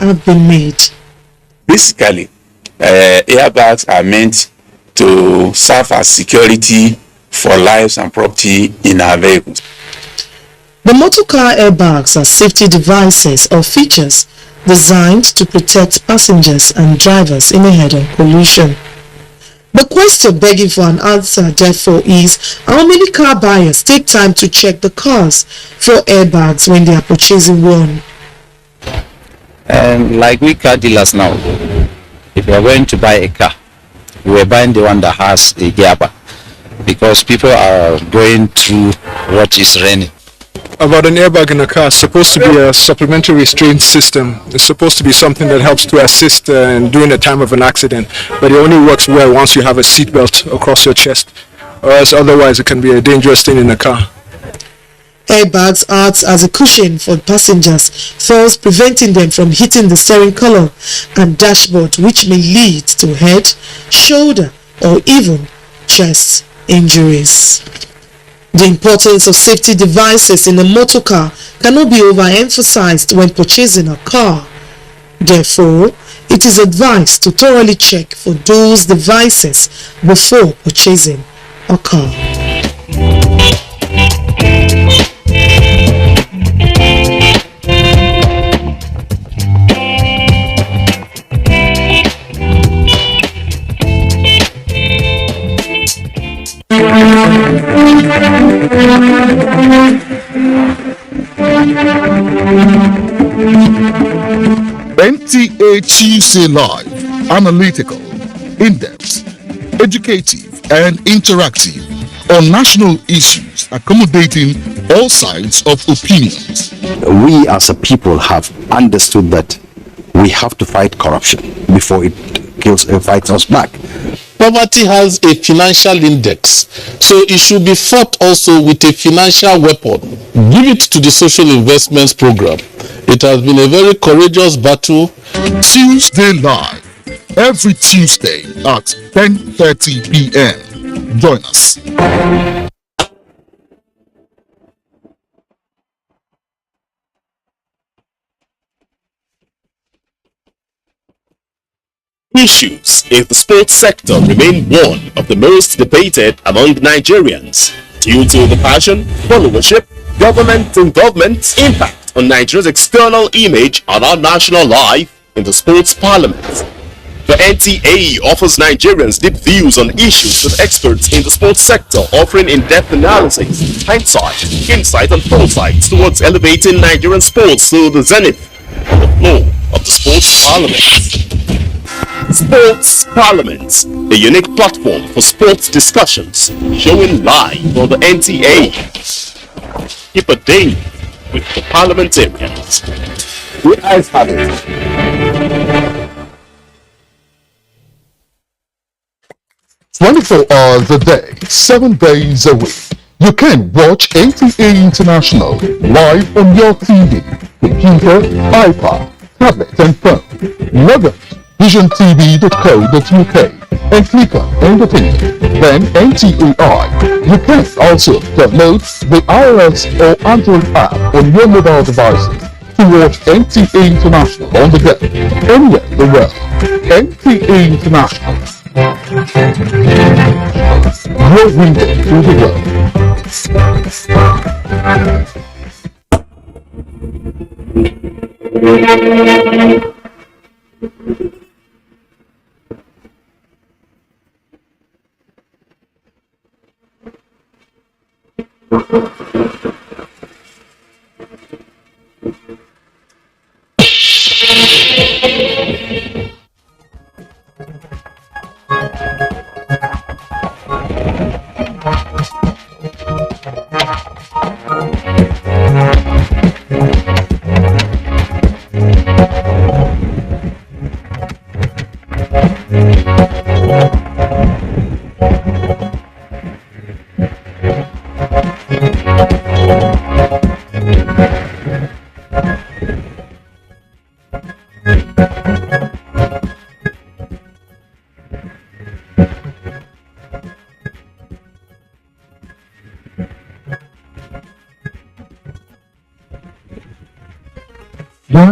have been made. Basically, airbags are meant to serve as security for lives and property in our vehicles. The motorcar airbags are safety devices or features designed to protect passengers and drivers in a head-on collision. The question begging for an answer, therefore, is how many car buyers take time to check the cars for airbags when they are purchasing one? Like we car dealers now, if you are going to buy a car, we are buying the one that has a airbag because people are going through what is raining. About an airbag in a car, it's supposed to be a supplementary restraint system. It's supposed to be something that helps to assist during the time of an accident, but it only works well once you have a seatbelt across your chest, or else otherwise it can be a dangerous thing in a car. Airbags act as a cushion for passengers, thus preventing them from hitting the steering column and dashboard, which may lead to head, shoulder, or even chest injuries. The importance of safety devices in a motor car cannot be overemphasized when purchasing a car. Therefore, it is advised to thoroughly check for those devices before purchasing a car. NTA Tuesday Live, analytical, in-depth, educative and interactive on national issues accommodating all sides of opinions. We as a people have understood that we have to fight corruption before it fights us back. Poverty has a financial index, so it should be fought also with a financial weapon. Give it to the social investments program. It has been a very courageous battle. Tuesday Live, every Tuesday at 10:30 p.m. Join us. Issues in the sports sector remain one of the most debated among Nigerians due to the passion, followership, government impact on Nigeria's external image and our national life in the sports parliament. The NTA offers Nigerians deep views on issues with experts in the sports sector, offering in-depth analysis, hindsight, insight and foresight towards elevating Nigerian sports to the zenith on the floor of the sports parliament. Sports Parliament, a unique platform for sports discussions, showing live on the NTA. Keep a day with the parliamentarians. The eyes have it. 24 hours a day, 7 days a week. You can watch NTA International live on your TV, computer, iPad, tablet and phone. Log on visiontv.co.uk and click on Entertainment, then NTAI. You can also download the iOS or Android app on your mobile devices to watch NTA International on the go, anywhere in the world. NTA International, your window to the world.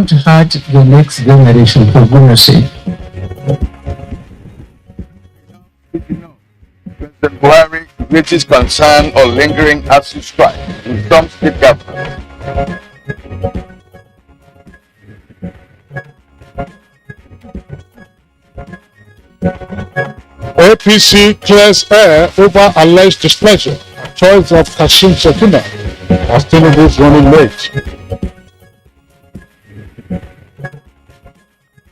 don't hurt the next generation, for goodness sake. President Buhari raises concern on lingering ASUU strike in some state governments. APC clears air over alleged displeasure. Choice of Kashim Shettima as Tinubu's running mate.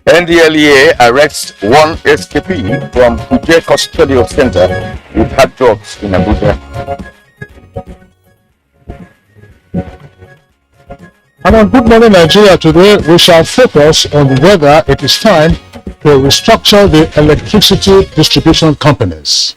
NDLEA arrests one escapee from Kuje Custodial Center with hard drugs in Abuja. And on Good Morning Nigeria today, we shall focus on whether it is time to restructure the electricity distribution companies.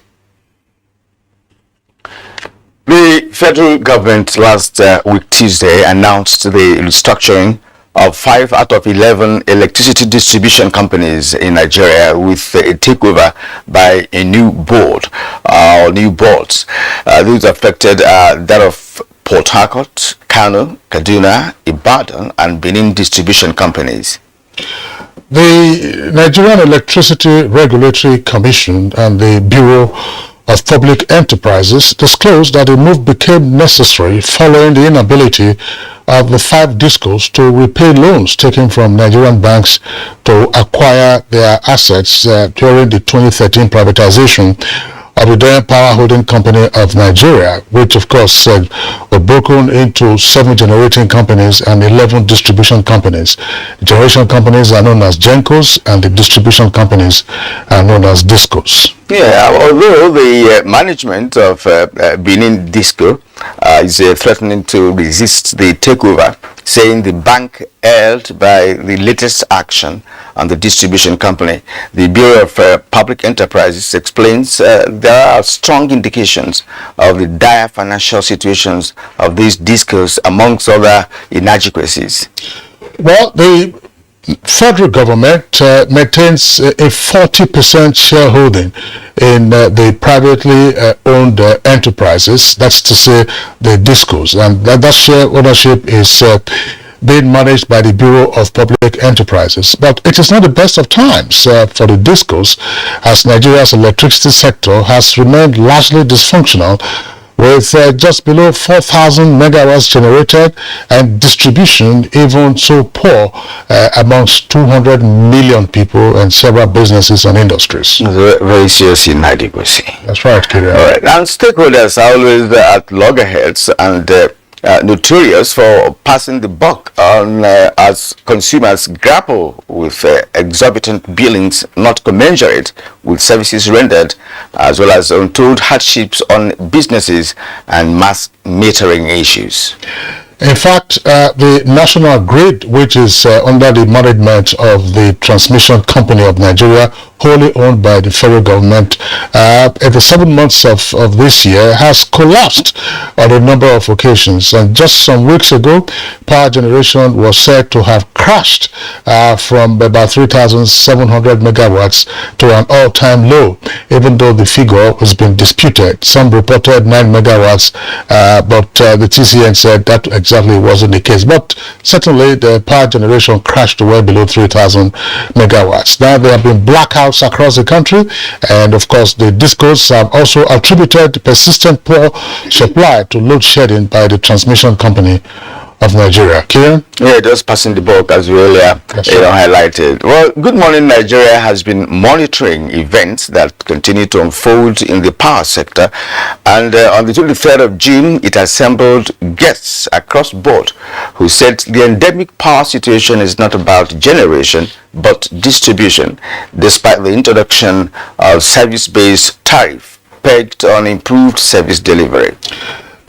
The federal government last week Tuesday announced the restructuring of 5 out of 11 electricity distribution companies in Nigeria with a takeover by a new board or new boards. Those affected are that of Port Harcourt, Kano, Kaduna, Ibadan and Benin distribution companies. The Nigerian Electricity Regulatory Commission and the Bureau of Public Enterprises disclosed that the move became necessary following the inability of the 5 discos to repay loans taken from Nigerian banks to acquire their assets during the 2013 privatization of the Nigerian Power Holding Company of Nigeria, which of course were broken into 7 generating companies and 11 distribution companies. The generation companies are known as GENCOs and the distribution companies are known as DISCOs. Yeah, although the management of Benin Disco is threatening to resist the takeover, saying the bank held by the latest action on the distribution company. The Bureau of Public Enterprises explains there are strong indications of the dire financial situations of these discos amongst other inadequacies. Well, the federal government maintains a 40% shareholding in the privately owned enterprises, that's to say the DISCOs, and that share ownership is being managed by the Bureau of Public Enterprises. But it is not the best of times for the DISCOs, as Nigeria's electricity sector has remained largely dysfunctional, with just below 4,000 megawatts generated and distribution even so poor amongst 200 million people and several businesses and industries. Very serious inadequacy. That's right, Kirian. All right. And stakeholders are always at loggerheads and notorious for passing the buck on as consumers grapple with exorbitant billings not commensurate with services rendered, as well as untold hardships on businesses and mass metering issues. In fact, the National Grid, which is under the management of the Transmission Company of Nigeria, wholly owned by the federal government, in the 7 months of this year, has collapsed on a number of occasions. And just some weeks ago, power generation was said to have crashed from about 3,700 megawatts to an all-time low, even though the figure has been disputed. Some reported 9 megawatts, but the TCN said that exactly wasn't the case. But certainly the power generation crashed to well below 3,000 megawatts. Now there have been blackouts across the country, and of course the DISCOs have also attributed persistent poor supply to load shedding by the Transmission Company of Nigeria. Kieran? Yeah, just passing the buck as we earlier highlighted. Well, Good Morning Nigeria has been monitoring events that continue to unfold in the power sector, and on the 23rd of June it assembled guests across board who said the endemic power situation is not about generation but distribution, despite the introduction of service-based tariff pegged on improved service delivery.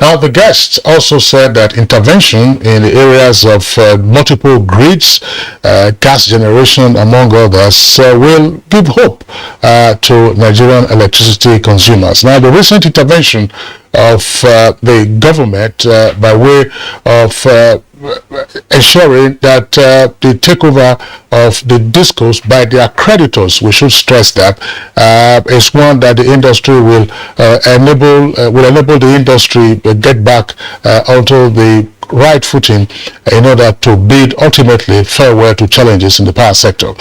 Now, the guests also said that intervention in the areas of multiple grids, gas generation, among others, will give hope to Nigerian electricity consumers. Now, the recent intervention of the government by way of ensuring that the takeover of the discos by their creditors, we should stress that, is one that the industry will enable the industry to get back onto the right footing in order to bid ultimately farewell to challenges in the power sector.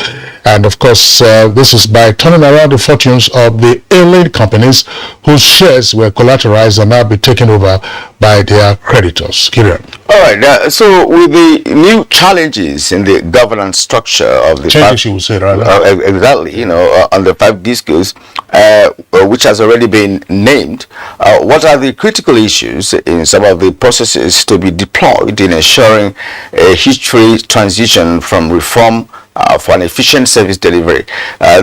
And of course, this is by turning around the fortunes of the ailing companies whose shares were collateralized and now be taken over by their creditors. Kieran. All right. So with the new challenges in the governance structure of the changes, you would say, right? Exactly. On the 5 discos, which has already been named, what are the critical issues in some of the processes to be deployed in ensuring a history transition from reform for an efficient service delivery?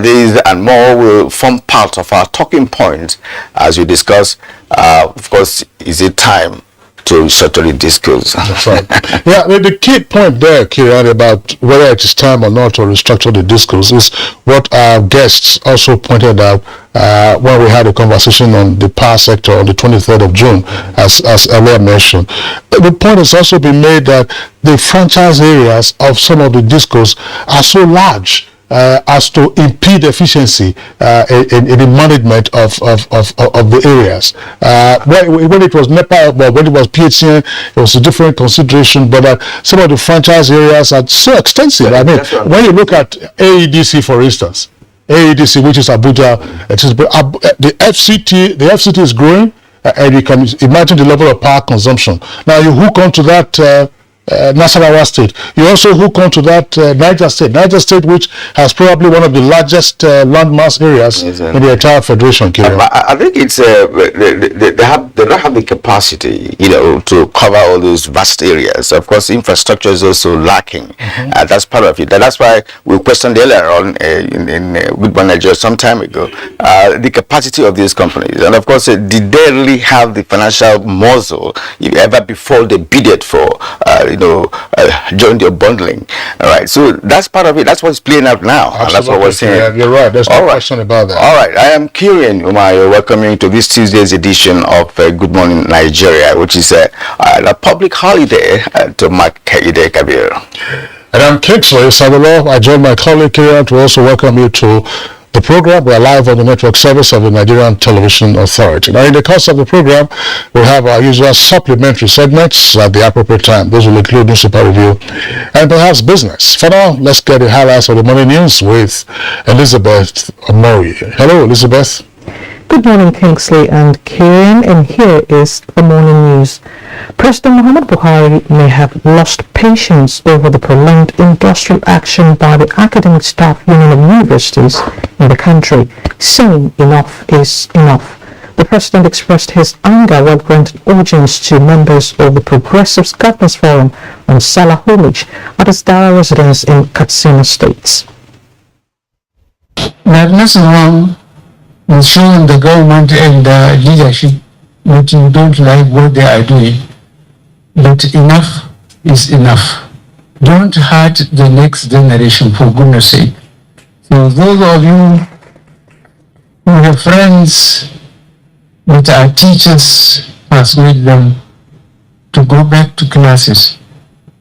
These and more will form part of our talking points as we discuss, of course, is it time to settle the discos? That's right. Yeah, the key point there, Kieran, about whether it is time or not to restructure the discos is what our guests also pointed out when we had a conversation on the power sector on the 23rd of June, as earlier mentioned. The point has also been made that the franchise areas of some of the discos are so large as to impede efficiency in the management of the areas. When it was NEPA, when it was PHCN, it was a different consideration, but some of the franchise areas are so extensive. I mean, when you look at AEDC, for instance, AEDC, which is Abuja, the FCT is growing, and you can imagine the level of power consumption. Now you hook onto that Nasarawa State. You also hook onto that Niger State, which has probably one of the largest landmass areas in the entire federation. I think it's they don't have the capacity, to cover all those vast areas. Of course, infrastructure is also lacking. That's part of it. And that's why we questioned earlier on in Good Morning Nigeria some time ago the capacity of these companies. And of course, did they really have the financial muscle ever before they bidded for join their bundling? All right, so that's part of it. That's what's playing out now. And that's what we're saying. Yeah, you're right. There's no question about that. All right, I am Kieran Umayo, welcoming you to this Tuesday's edition of Good Morning Nigeria, which is a public holiday to mark Eid Kabir. And I'm Kingsley Sabalo. I join my colleague Kieran to also welcome you to the program. We are live on the network service of the Nigerian Television Authority. Now, in the course of the program, we'll have our usual supplementary segments at the appropriate time. Those will include newspaper review and perhaps business. For now, let's get the highlights of the morning news with Elizabeth Mori. Hello, Elizabeth. Good morning, Kingsley and Kieran, and here is the morning news. President Muhammad Buhari may have lost patience over the prolonged industrial action by the Academic Staff Union of Universities in the country, saying enough is enough. The president expressed his anger while granting audience to members of the Progressive Governors Forum on Salah Homage at his Dara residence in Katsina State. There's nothing wrong in showing the government and the leadership that you don't like what they are doing. But enough is enough. Don't hurt the next generation, for goodness sake. So those of you who have friends that are teachers, persuade them to go back to classes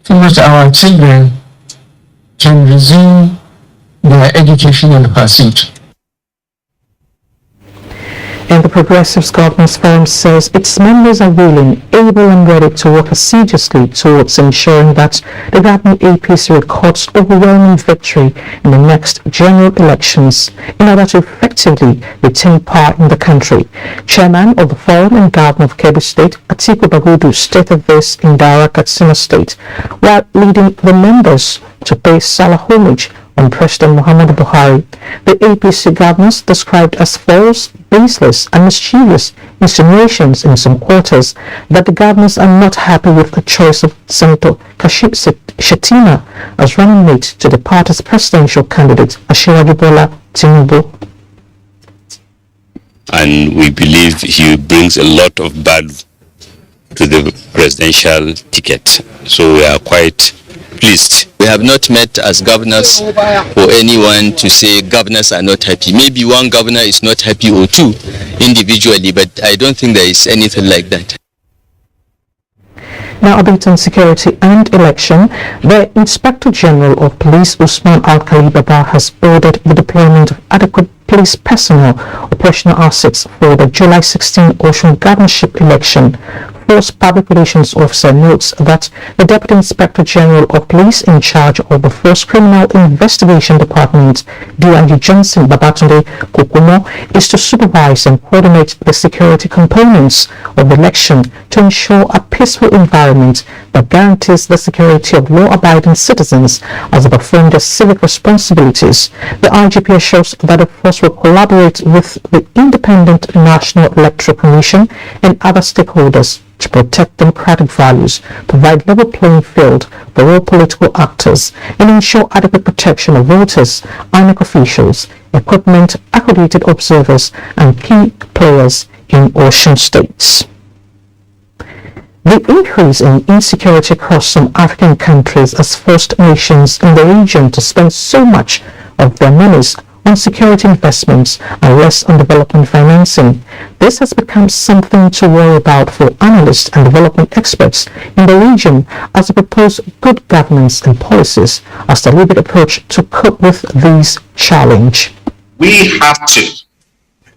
so that our children can resume their educational pursuit. And the Progressive Governors Forum says its members are willing, able and ready to work assiduously towards ensuring that the governing APC records overwhelming victory in the next general elections in order to effectively retain power in the country. Chairman of the Forum and Governor of Kebbi State, Atiku Bagudu, stated this in Dara, Katsina State, while leading the members to pay Salah homage on President Muhammad Buhari. The APC governors described as false, baseless and mischievous insinuations in some quarters that the governors are not happy with the choice of Senator Kashim Shettima as running mate to the party's presidential candidate, Asiwaju Bola Tinubu. And we believe he brings a lot of value to the presidential ticket. So we are quite pleased. We have not met as governors for anyone to say governors are not happy. Maybe one governor is not happy or two individually, but I don't think there is anything like that. Now, a bit on security and election. The Inspector General of Police, Usman Alkali Baba, has ordered the deployment of adequate police personnel, operational assets for the July 16 Ocean Governorship election. Force Public Relations Officer notes that the Deputy Inspector General of Police in charge of the Force Criminal Investigation Department, DIG Johnson Babatunde Kokumo, is to supervise and coordinate the security components of the election to ensure a peaceful environment that guarantees the security of law-abiding citizens as they perform their civic responsibilities. The IGP assures that the force will collaborate with the Independent National Electoral Commission and other stakeholders to protect democratic values, provide level playing field for all political actors, and ensure adequate protection of voters, INEC officials, equipment, accredited observers, and key players in Ocean states. The increase in insecurity across some African countries has forced nations in the region to spend so much of their monies on security investments and less on development financing. This has become something to worry about for analysts and development experts in the region as they propose good governance and policies as the deliberate approach to cope with these challenges. We have to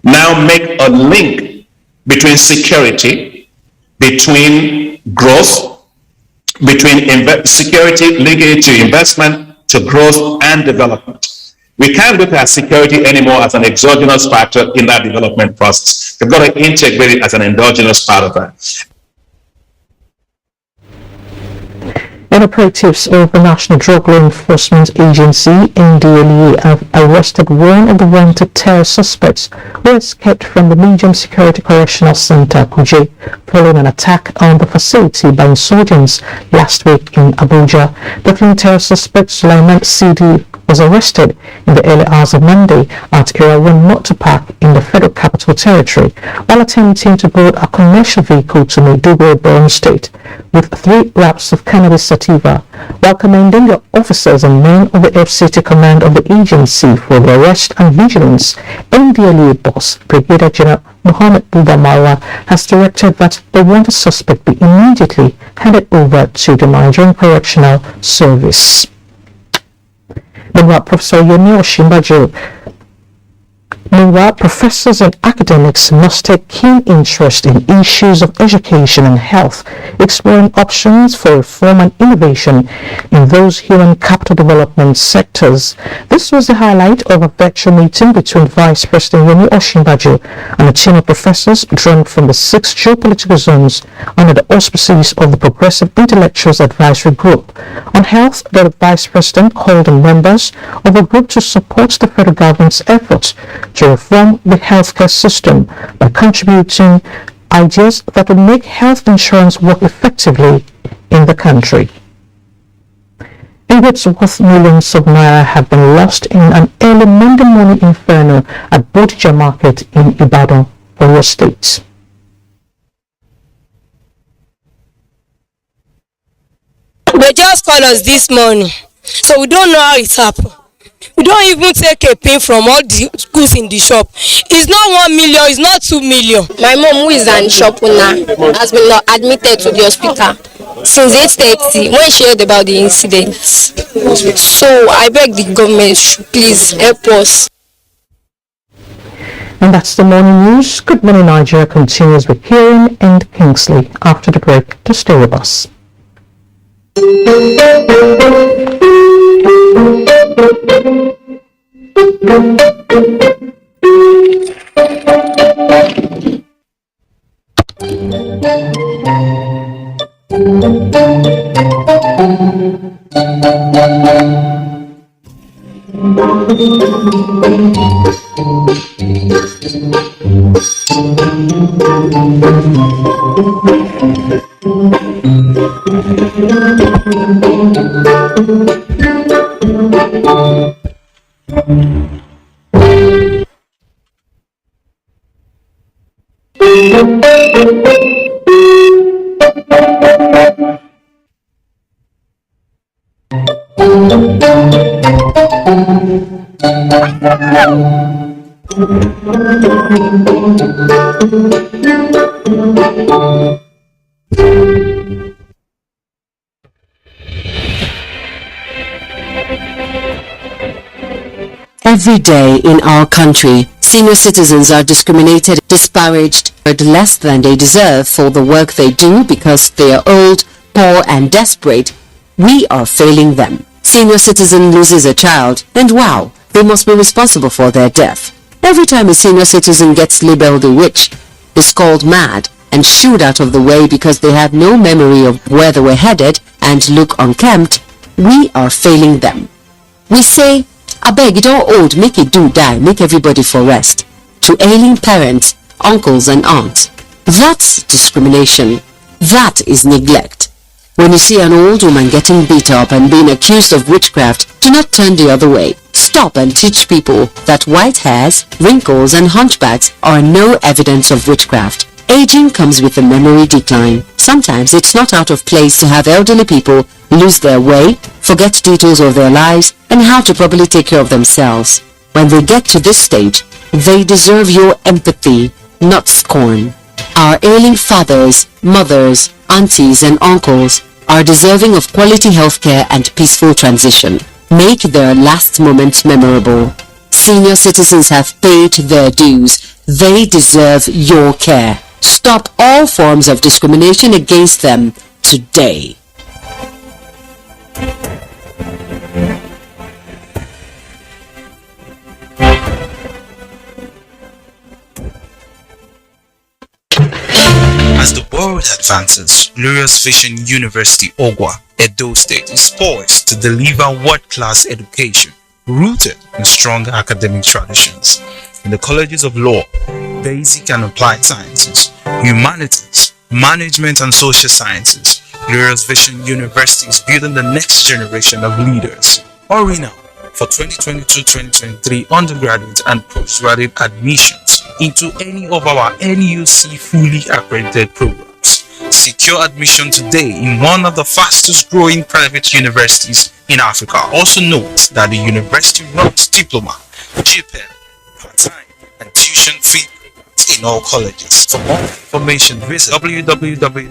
now make a link between security, between growth, between security linked to investment, to growth and development. We can't look at security anymore as an exogenous factor in that development process. We've got to integrate it as an endogenous part of that. And operatives of the National Drug Law Enforcement Agency, NDLEA, have arrested one of the wanted terror suspects who escaped from the Medium Security Correctional Center, Kuje, following an attack on the facility by insurgents last week in Abuja. The three terror suspect, Sulaiman CD, was arrested in the early hours of Monday at Irawan Motor Park in the Federal Capital Territory while attempting to board a commercial vehicle to Maiduguri, Borno State, with 3 wraps of cannabis sativa. While commending the officers and men of the FCT command of the agency for the arrest and vigilance, NDLEA boss Brigadier General Mohammed Buba Marwa has directed that the wanted suspect be immediately handed over to the Nigerian Correctional Service. Meanwhile, Professor Yemi Osinbajo, professors and academics must take keen interest in issues of education and health, exploring options for reform and innovation in those human capital development sectors. This was the highlight of a virtual meeting between Vice President Yemi Osinbajo and a team of professors drawn from the 6 geopolitical zones under the auspices of the Progressive Intellectuals Advisory Group. On health, the Vice President called on members of the group to support the federal government's efforts to reform the healthcare system by contributing ideas that will make health insurance work effectively in the country. Goods worth millions of naira have been lost in an early Monday morning inferno at Abuja market in Ibadan, Oyo State. They just called us this morning, so we don't know how it happened. We don't even take a pin from all the goods in the shop. It's not 1 million, it's not 2 million. My mom, who is an shop owner, has been admitted to the hospital since 8:30 when she heard about the incident. So I beg the government to please help us. And that's the morning news. Good Morning Nigeria continues with Kieran and Kingsley after the break. To stay with us. Every day in our country, senior citizens are discriminated, disparaged, paid less than they deserve for the work they do because they are old, poor and desperate. We are failing them. Senior citizen loses a child and wow, they must be responsible for their death. Every time a senior citizen gets labeled a witch, is called mad and shooed out of the way because they have no memory of where they were headed and look unkempt, we are failing them. We say, abeg, you don't old, make it do die, make everybody for rest. To ailing parents, uncles and aunts. That's discrimination. That is neglect. When you see an old woman getting beat up and being accused of witchcraft, do not turn the other way. Stop and teach people that white hairs, wrinkles and hunchbacks are no evidence of witchcraft. Aging comes with a memory decline. Sometimes it's not out of place to have elderly people lose their way, forget details of their lives, and how to properly take care of themselves. When they get to this stage, they deserve your empathy, not scorn. Our ailing fathers, mothers, aunties, and uncles are deserving of quality healthcare and peaceful transition. Make their last moments memorable. Senior citizens have paid their dues. They deserve your care. Stop all forms of discrimination against them today. As the world advances, Glorious Vision University Ogwa, Edo State is poised to deliver world-class education rooted in strong academic traditions. In the colleges of law, basic and applied sciences, humanities, management and social sciences, Glorious Vision University is building the next generation of leaders. Hurry now for 2022-2023 undergraduate and postgraduate admissions into any of our NUC fully accredited programs. Secure admission today in one of the fastest growing private universities in Africa. Also note that the university runs diploma, GPED, part-time and tuition-free in all colleges. For more information, visit www.sau.edu.ng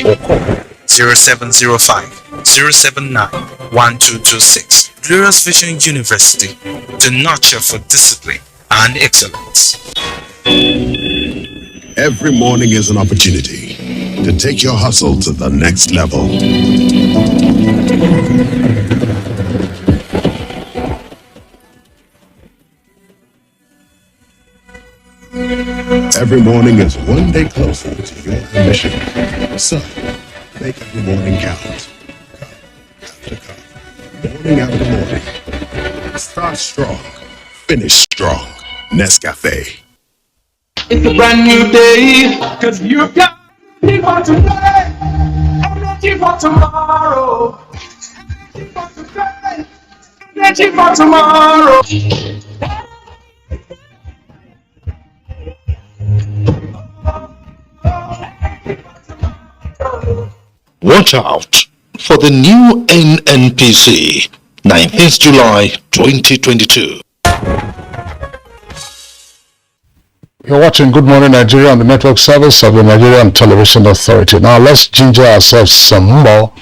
or call 0705 079 1226. Glorious Vision University, the nurture for discipline and excellence. Every morning is an opportunity to take your hustle to the next level. Every morning is one day closer to your ambition. So, make every morning count. Cup after cup, morning after morning. Start strong, finish strong. Nescafe. It's a brand new day, cause you got energy for today, energy for tomorrow, energy for today, energy for tomorrow. Watch out for the new NNPC, 19th July 2022. You're watching Good Morning Nigeria on the network service of the Nigerian Television Authority. Now let's ginger ourselves some more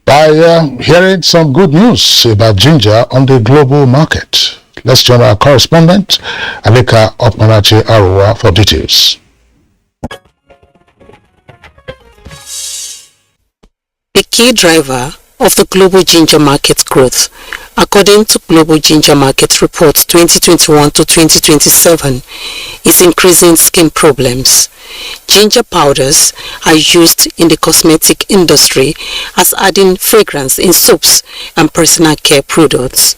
by hearing some good news about ginger on the global market. Let's join our correspondent, Alika Okmanachi Arua, for details. The key driver of the global ginger market growth, according to Global Ginger Market Report 2021 to 2027, is increasing skin problems. Ginger powders are used in the cosmetic industry as adding fragrance in soaps and personal care products.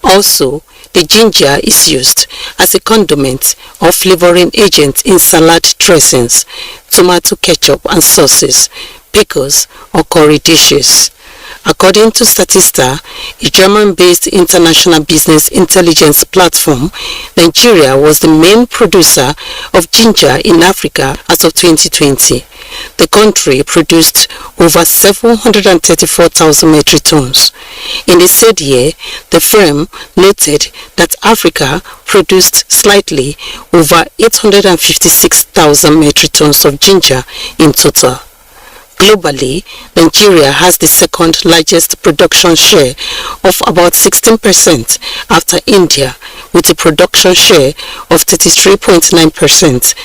Also, the ginger is used as a condiment or flavoring agent in salad dressings, tomato ketchup and sauces, pickles or curry dishes. According to Statista, a German-based international business intelligence platform, Nigeria was the main producer of ginger in Africa as of 2020. The country produced over 734,000 metric tons. In the said year, the firm noted that Africa produced slightly over 856,000 metric tons of ginger in total. Globally, Nigeria has the second largest production share of about 16% after India, with a production share of 33.9%.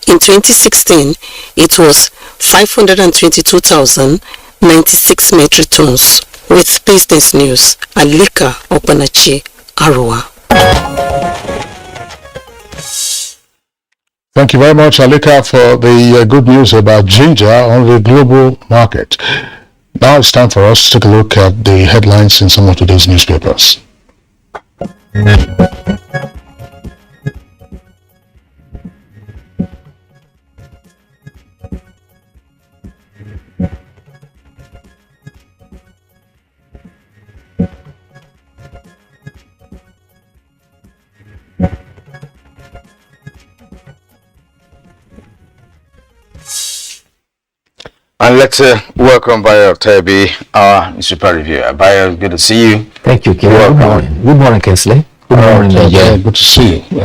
In 2016, it was 522,096 metric tons. With Business News, Alika Opanachi, Arua. Thank you very much, Alika, for the good news about ginger on the global market. Now it's time for us to take a look at the headlines in some of today's newspapers. And let's welcome Bayo Tebi, our newspaper reviewer. Bayo, good to see you. Thank you, Kim. Good morning. Good morning, Kinsley. Good morning, Nigeria. Good to see you. We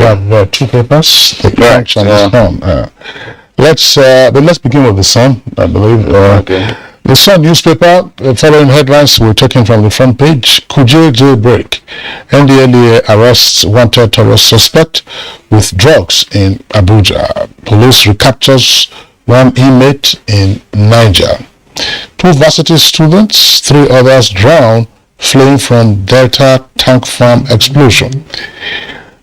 have two papers, the Punch and the Sun. Let's begin with the Sun, I believe. The Sun newspaper, the following headlines were taken from the front page. Kuje jailbreak. NDLEA arrests wanted terrorist suspect with drugs in Abuja. Police recaptures one inmate in Niger. 2 varsity students, 3 others drowned fleeing from Delta tank farm explosion.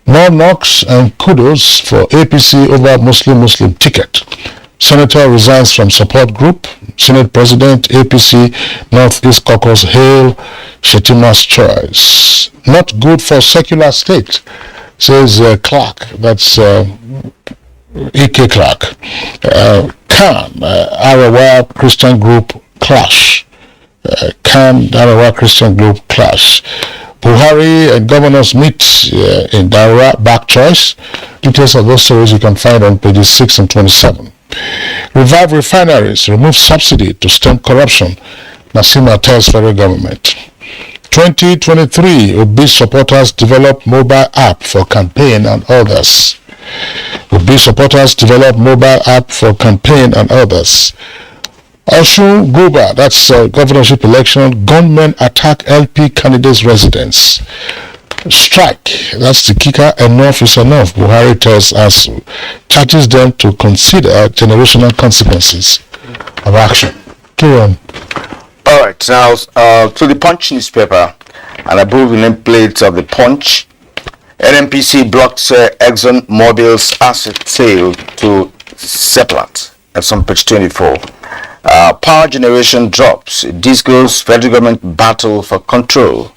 More knocks and kudos for APC over Muslim ticket. Senator resigns from support group. Senate President, APC Northeast Caucus hail Shetima's choice. Not good for secular state, says Clark. That's E.K. Clark. Khan, Arawa Christian group clash. Arawa Christian group clash. Buhari and governors meet in Daura, back choice. Details of those stories you can find on pages 6 and 27. Revive refineries, remove subsidy to stem corruption. Nasima tells federal government. 2023, Obi supporters develop mobile app for campaign and others. Obi supporters develop mobile app for campaign and others. Osun Guba, that's governorship election, gunmen attack LP candidates' residence. Strike, that's the kicker, enough is enough, Buhari tells us, charges them to consider generational consequences of action. Alright, now to the Punch newspaper, and above the nameplate of the Punch, NNPC blocked Exxon Mobil's asset sale to Seplat. That's on page 24. Power generation drops. Disco's federal government battle for control.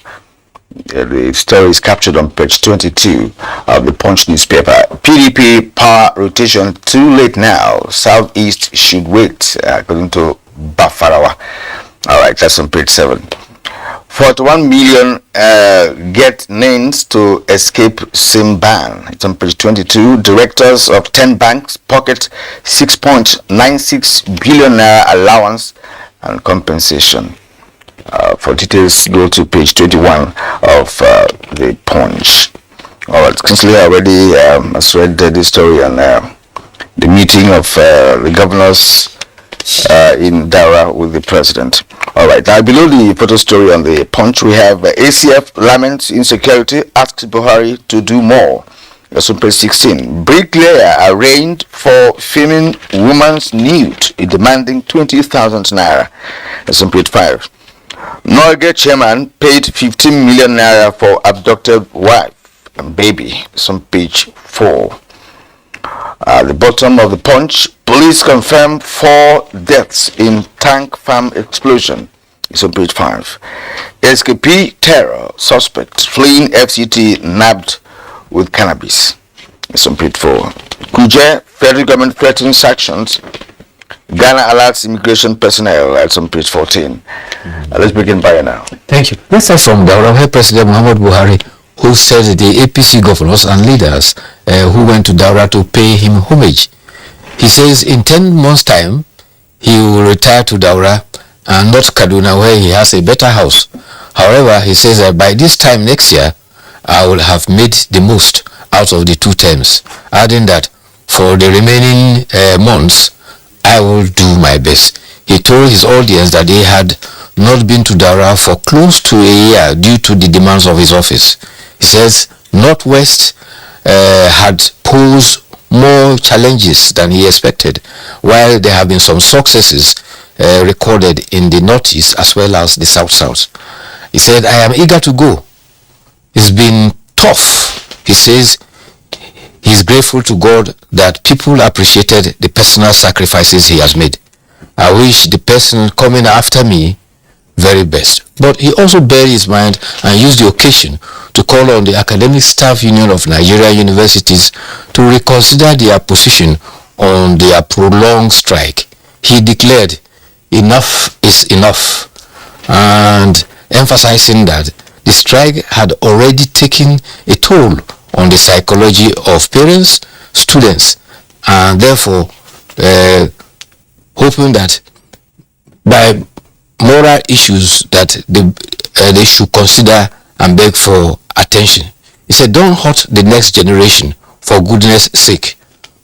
The story is captured on page 22 of the Punch newspaper. PDP power rotation too late now. Southeast should wait, according to Bafarawa. Alright, that's on page 7. 41 million get names to escape SIM ban. It's on page 22. Directors of 10 banks pocket 6.96 billion naira allowance and compensation. For details, go to page 21 of the Punch. Alright, Kinsley already has read the story on the meeting of the governors in Daura with the president. Alright, now below the photo story on the Punch, we have ACF laments insecurity, asks Buhari to do more. That's on page 16. Bricklayer arraigned for filming woman's nude, demanding 20,000 naira. That's on page 5. Norge chairman paid 15 million naira for abducted wife and baby. That's on page 4. At the bottom of the Punch, police confirm 4 deaths in tank farm explosion. It's on page 5. SKP terror suspect fleeing FCT nabbed with cannabis. It's on page 4. Kuje, federal government threatens sanctions. Ghana alerts immigration personnel. That's on page 14. Let's begin by now. Thank you. Let's start from Daura. President Muhammad Buhari, who said the APC governors and leaders who went to Daura to pay him homage. He says in 10 months' time, he will retire to Daura and not Kaduna, where he has a better house. However, he says that by this time next year, I will have made the most out of the 2 terms, adding that for the remaining months, I will do my best. He told his audience that he had not been to Daura for close to a year due to the demands of his office. He says Northwest had posed more challenges than he expected, while there have been some successes recorded in the Northeast as well as the South. He said, I am eager to go. It's been tough. He says he's grateful to God that people appreciated the personal sacrifices he has made. I wish the person coming after me very best. But he also bared his mind and used the occasion to call on the Academic Staff Union of Nigerian Universities to reconsider their position on their prolonged strike. He declared, enough is enough, and emphasizing that the strike had already taken a toll on the psychology of parents, students, and therefore hoping that by moral issues that they should consider and beg for attention. He said, don't hurt the next generation for goodness sake.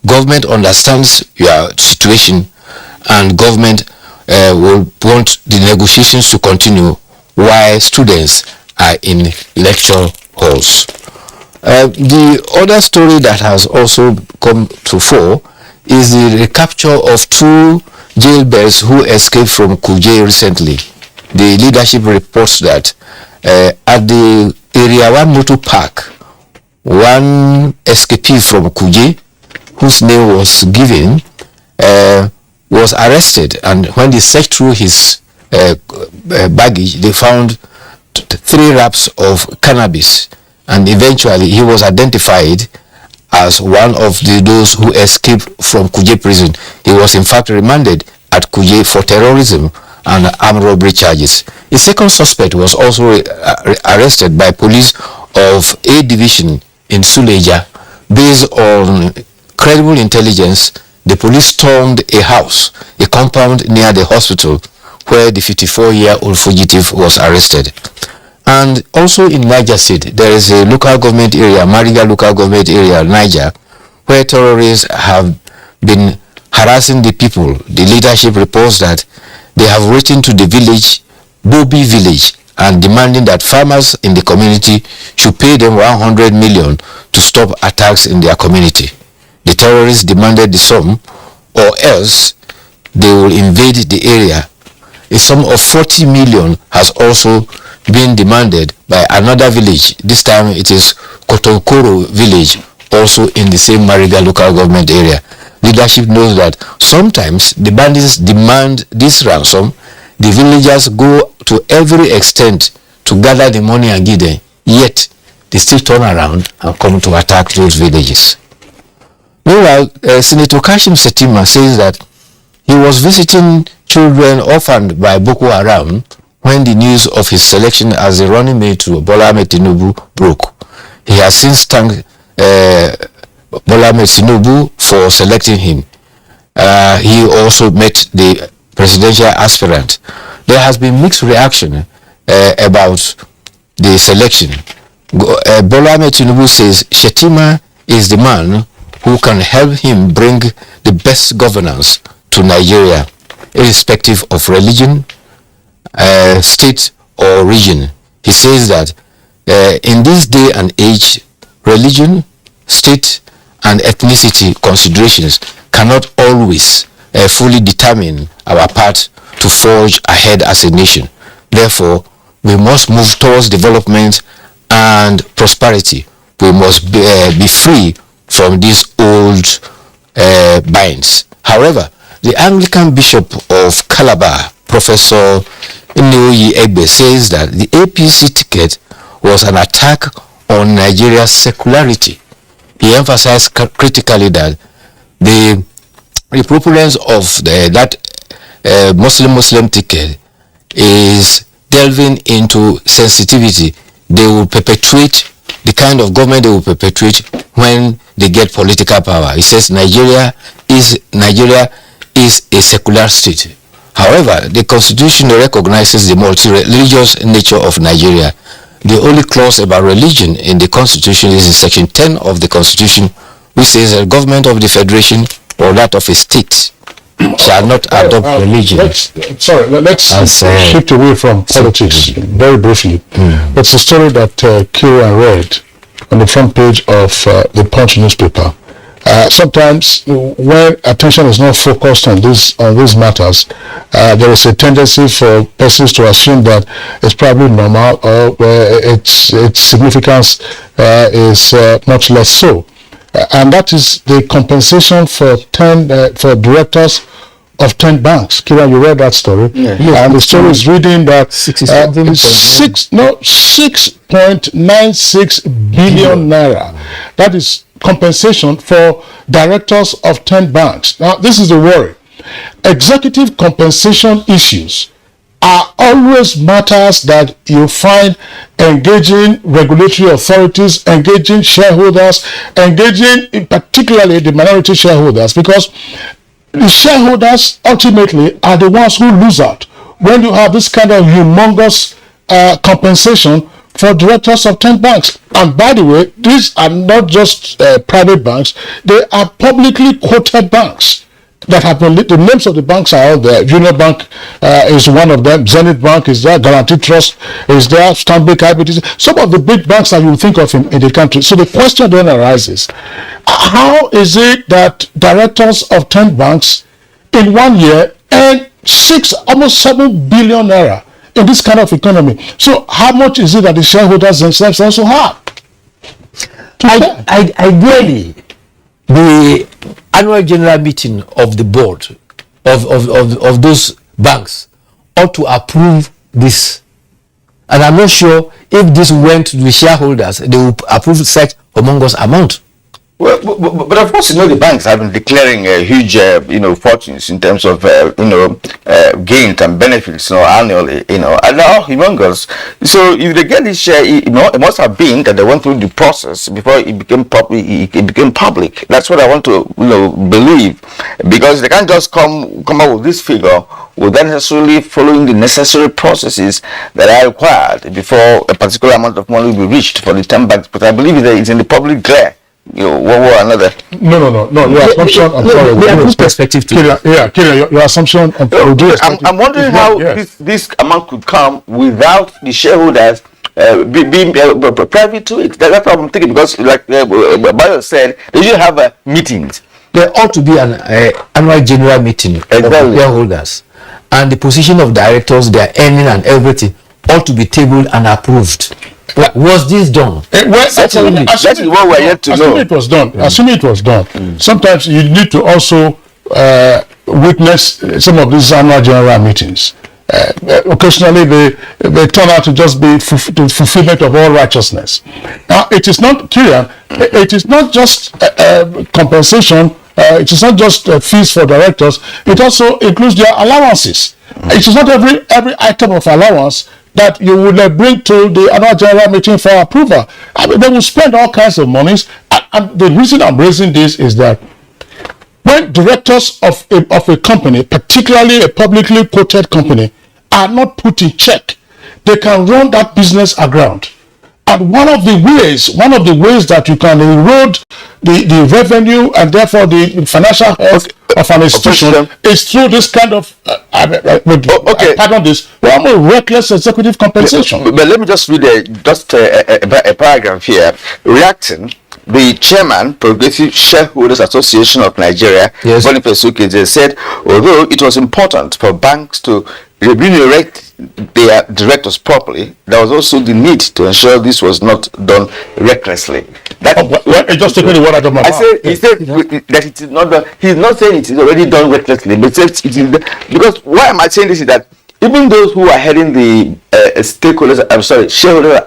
Government understands your situation, and government will want the negotiations to continue while students are in lecture halls. The other story that has also come to fore is the recapture of 2 jailbirds who escaped from Kuje recently. The leadership reports that at the Area 1 Motor Park, one escapee from Kuje, whose name was given, was arrested, and when they searched through his baggage, they found 3 wraps of cannabis, and eventually he was identified as one of those who escaped from Kuje prison. He was in fact remanded at Kuje for terrorism and armed robbery charges. A second suspect was also arrested by police of A Division in Suleja. Based on credible intelligence, the police stormed a house, a compound near the hospital, where the 54-year-old fugitive was arrested. And also in Niger State, there is a local government area, Mariga local government area, Niger, where terrorists have been harassing the people. The leadership reports that they have written to the village, Bobi village, and demanding that farmers in the community should pay them 100 million to stop attacks in their community. The terrorists demanded the sum, or else they will invade the area. A sum of 40 million has also been demanded by another village. This time it is Kotonkoro village, also in the same Mariga local government area. Leadership knows that sometimes the bandits demand this ransom. The villagers go to every extent to gather the money and give them, yet they still turn around and come to attack those villages. Meanwhile, Senator Kashim Shettima says that he was visiting children orphaned by Boko Haram when the news of his selection as the running mate to Bola Ahmed Tinubu broke. He has since thanked Bola Ahmed Tinubu for selecting him. He also met the presidential aspirant. There has been mixed reaction about the selection. Bola Ahmed Tinubu says Shettima is the man who can help him bring the best governance to Nigeria, irrespective of religion, state or region. He says that in this day and age, religion, state and ethnicity considerations cannot always fully determine our path to forge ahead as a nation. Therefore, we must move towards development and prosperity. We must be free from these old binds. However, the Anglican Bishop of Calabar, Professor Nneoyi Egbe, says that the APC ticket was an attack on Nigeria's secularity. He emphasized critically that the proponents of that Muslim ticket is delving into sensitivity. They will perpetuate the kind of government they will perpetuate when they get political power. He says Nigeria is a secular state. However, the constitution recognizes the multi-religious nature of Nigeria. The only clause about religion in the constitution is in section 10 of the constitution, which says the government of the federation or that of a state shall not adopt religion. Let's shift away from politics very briefly. It's a story that Kira read on the front page of the Punch newspaper. Sometimes when attention is not focused on these matters, there is a tendency for persons to assume that it's probably normal or its significance is much less so. And that is the compensation for for directors of 10 banks. Kira, you read that story. Yeah. And the story is reading that 6.96 billion naira. That is compensation for directors of 10 banks. Now, this is the worry. Executive compensation issues are always matters that you find engaging regulatory authorities, engaging shareholders, engaging particularly the minority shareholders, because the shareholders ultimately are the ones who lose out when you have this kind of humongous compensation for directors of 10 banks. And by the way, these are not just private banks, they are publicly quoted banks that have been, the names of the banks are all there. Union Bank is one of them, Zenith Bank is there, Guarantee Trust is there, Stanbic IBTC, some of the big banks that you think of in the country. So the question then arises, how is it that directors of 10 banks in 1 year earn almost 7 billion naira in this kind of economy? So how much is it that the shareholders themselves also have? Ideally, the annual general meeting of the board of those banks ought to approve this. And I'm not sure if this went to the shareholders, they will approve such humongous amount. Well, but of course, the banks have been declaring huge, fortunes in terms of, gains and benefits, annually, and now humongous. So if they get this share, it must have been that they went through the process before it became public. That's what I want to, believe, because they can't just come up with this figure without necessarily following the necessary processes that are required before a particular amount of money will be reached for the 10 banks. But I believe that it's in the public glare. One way or another. No. Your assumption. I'm sorry. We have perspective to Kira, your assumption. I'm wondering how this amount could come without the shareholders being private to it. That's what I'm thinking, because, like Bayo said, they usually have meetings. There ought to be an annual general meeting of shareholders, and the position of directors, their earning and everything ought to be tabled and approved. Was this done? Assuming it was done. Sometimes you need to also witness some of these annual general meetings. Occasionally they turn out to just be the fulfillment of all righteousness. Now, it is not clear. It is not just compensation. It is not just fees for directors. It also includes their allowances. It is not every item of allowance that you would bring to the annual general meeting for approval. I mean, they will spend all kinds of monies. And the reason I'm raising this is that when directors of a company, particularly a publicly quoted company, are not put in check, they can run that business aground. And one of the ways that you can erode the revenue and therefore the financial health of an institution is through this kind of reckless executive compensation. But let me just read a paragraph here. Reacting, the chairman, Progressive Shareholders Association of Nigeria, Boniface Ukeze, said, although it was important for banks to remunerate their directors properly, there was also the need to ensure this was not done recklessly. Just take the word out of my mouth. He said that it is not done. He's not saying it is already done recklessly, but it is because why am I saying this is that even those who are heading the shareholder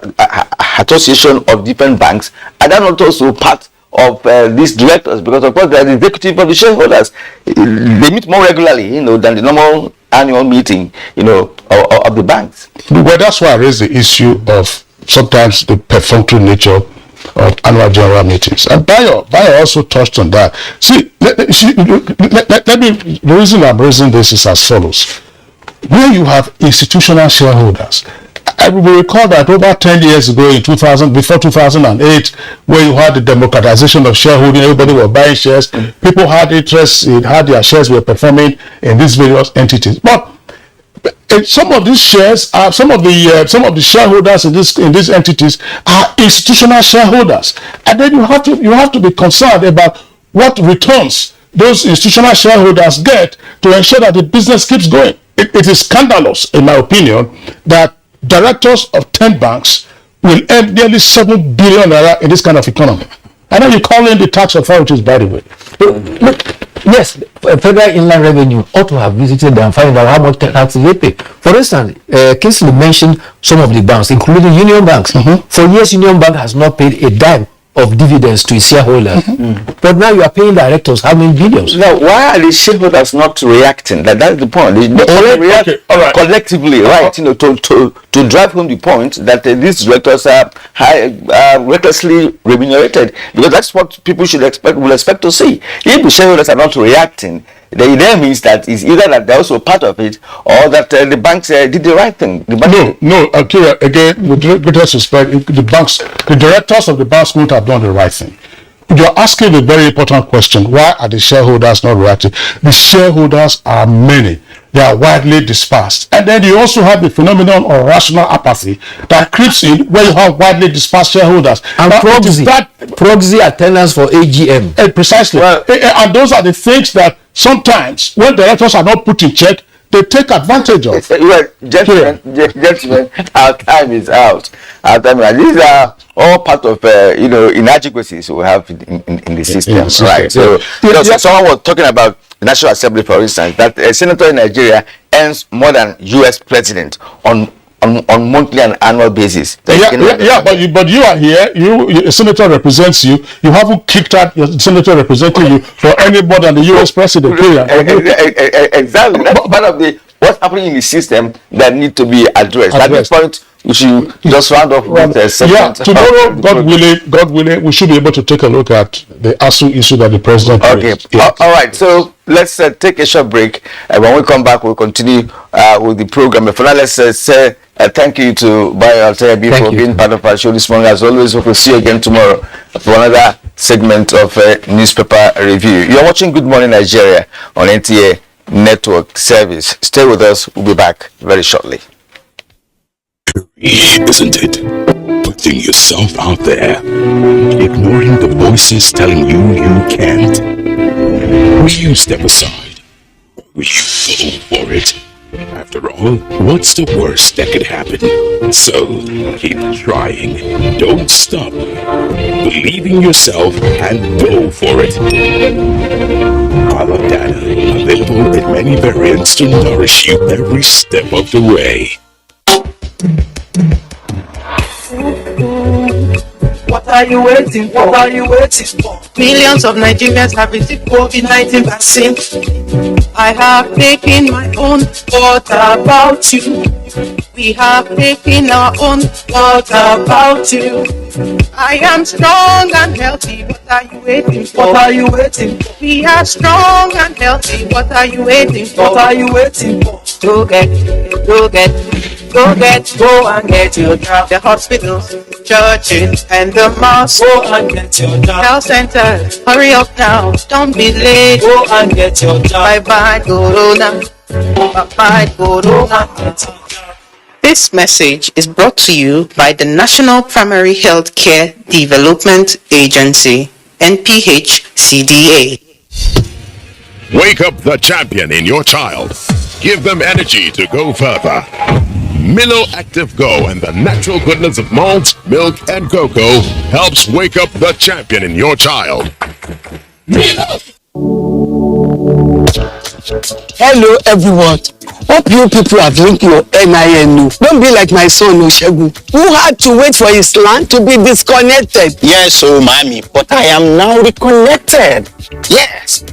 association of different banks are not also part of these directors, because of course they are the executive of the shareholders. They meet more regularly, than the normal annual meeting, of the banks. Well, that's why I raised the issue of sometimes the perfunctory nature of annual general meetings. And Bayo also touched on that. See, the reason I'm raising this is as follows. Where you have institutional shareholders, I will recall that over 10 years ago in 2000, before 2008, where you had the democratization of shareholding, everybody were buying shares, people had interest in how their shares were performing in these various entities. But some of these shares are some of the shareholders in these entities are institutional shareholders, and then you have to be concerned about what returns those institutional shareholders get to ensure that the business keeps going. It is scandalous, in my opinion, that directors of 10 banks will earn nearly 7 billion naira in this kind of economy. And then you call in the tax authorities, by the way. Look, yes, Federal Inland Revenue ought to have visited and find out how much tax they pay. For instance, Kingsley mentioned some of the banks, including Union Banks. For years, Union Bank has not paid a dime of dividends to its shareholders. But now you are paying directors how many billions? Now, why are the shareholders not reacting? That's the point. They react collectively, right? You know, to drive home the point that these directors are recklessly remunerated, because that's what people will expect to see. If the shareholders are not reacting, then it means that it's either that they're also part of it, or that the banks did the right thing. No, Akira, again, with greatest respect, the directors of the banks won't have done the right thing. You're asking a very important question. Why are the shareholders not reacting? The shareholders are many. They are widely dispersed. And then you also have the phenomenon of rational apathy that creeps in where you have widely dispersed shareholders. And proxy attendance for AGM. Precisely. And those are the things that sometimes, when directors are not put in check, they take advantage of. Well, gentlemen, our time is out. These are all part of inadequacies we have in the system, right? So, someone was talking about the National Assembly, for instance, that a senator in Nigeria earns more than U.S. president on monthly and annual basis. But you are here. A senator represents you. You haven't kicked out your senator representing you for any more than the U.S. president. Exactly. That's part of what's happening in the system that need to be addressed. At this point, we should just round off with a segment. Tomorrow, God willing, we should be able to take a look at the ASU issue that the president raised. All right. So let's take a short break, and when we come back, we'll continue with the program. But for now, let's say thank you to Bayo Altayabi for being part of our show this morning. As always, we'll see you again tomorrow for another segment of newspaper review. You're watching Good Morning Nigeria on NTA Network Service. Stay with us. We'll be back very shortly. Isn't it? Putting yourself out there, ignoring the voices telling you can't. Will you step aside? Will you go for it? After all, what's the worst that could happen? So, keep trying. Don't stop. Believe in yourself and go for it. Follow data, available in many variants to nourish you every step of the way. What are you waiting for? What are you waiting for? Millions of Nigerians have received COVID-19 vaccine. I have taken my own. What about you? We have taken our own. What about you? I am strong and healthy. What are you waiting for? What are you waiting for? We are strong and healthy. What are you waiting for? What are you waiting for? Go and get your job. The hospitals, churches, and the mosques. Go and get your job. Health centers, hurry up now. Don't be late. Go and get your job. Bye-bye, Corona. Bye-bye, Corona. This message is brought to you by the National Primary Health Care Development Agency, NPHCDA. Wake up the champion in your child. Give them energy to go further. Milo Active Go and the natural goodness of malt, milk, and cocoa helps wake up the champion in your child. Hello everyone. Hope you people have linked your NIN. Don't be like my son Oshegun, who had to wait for his land to be disconnected. Yes, mommy, but I am now reconnected. Yes.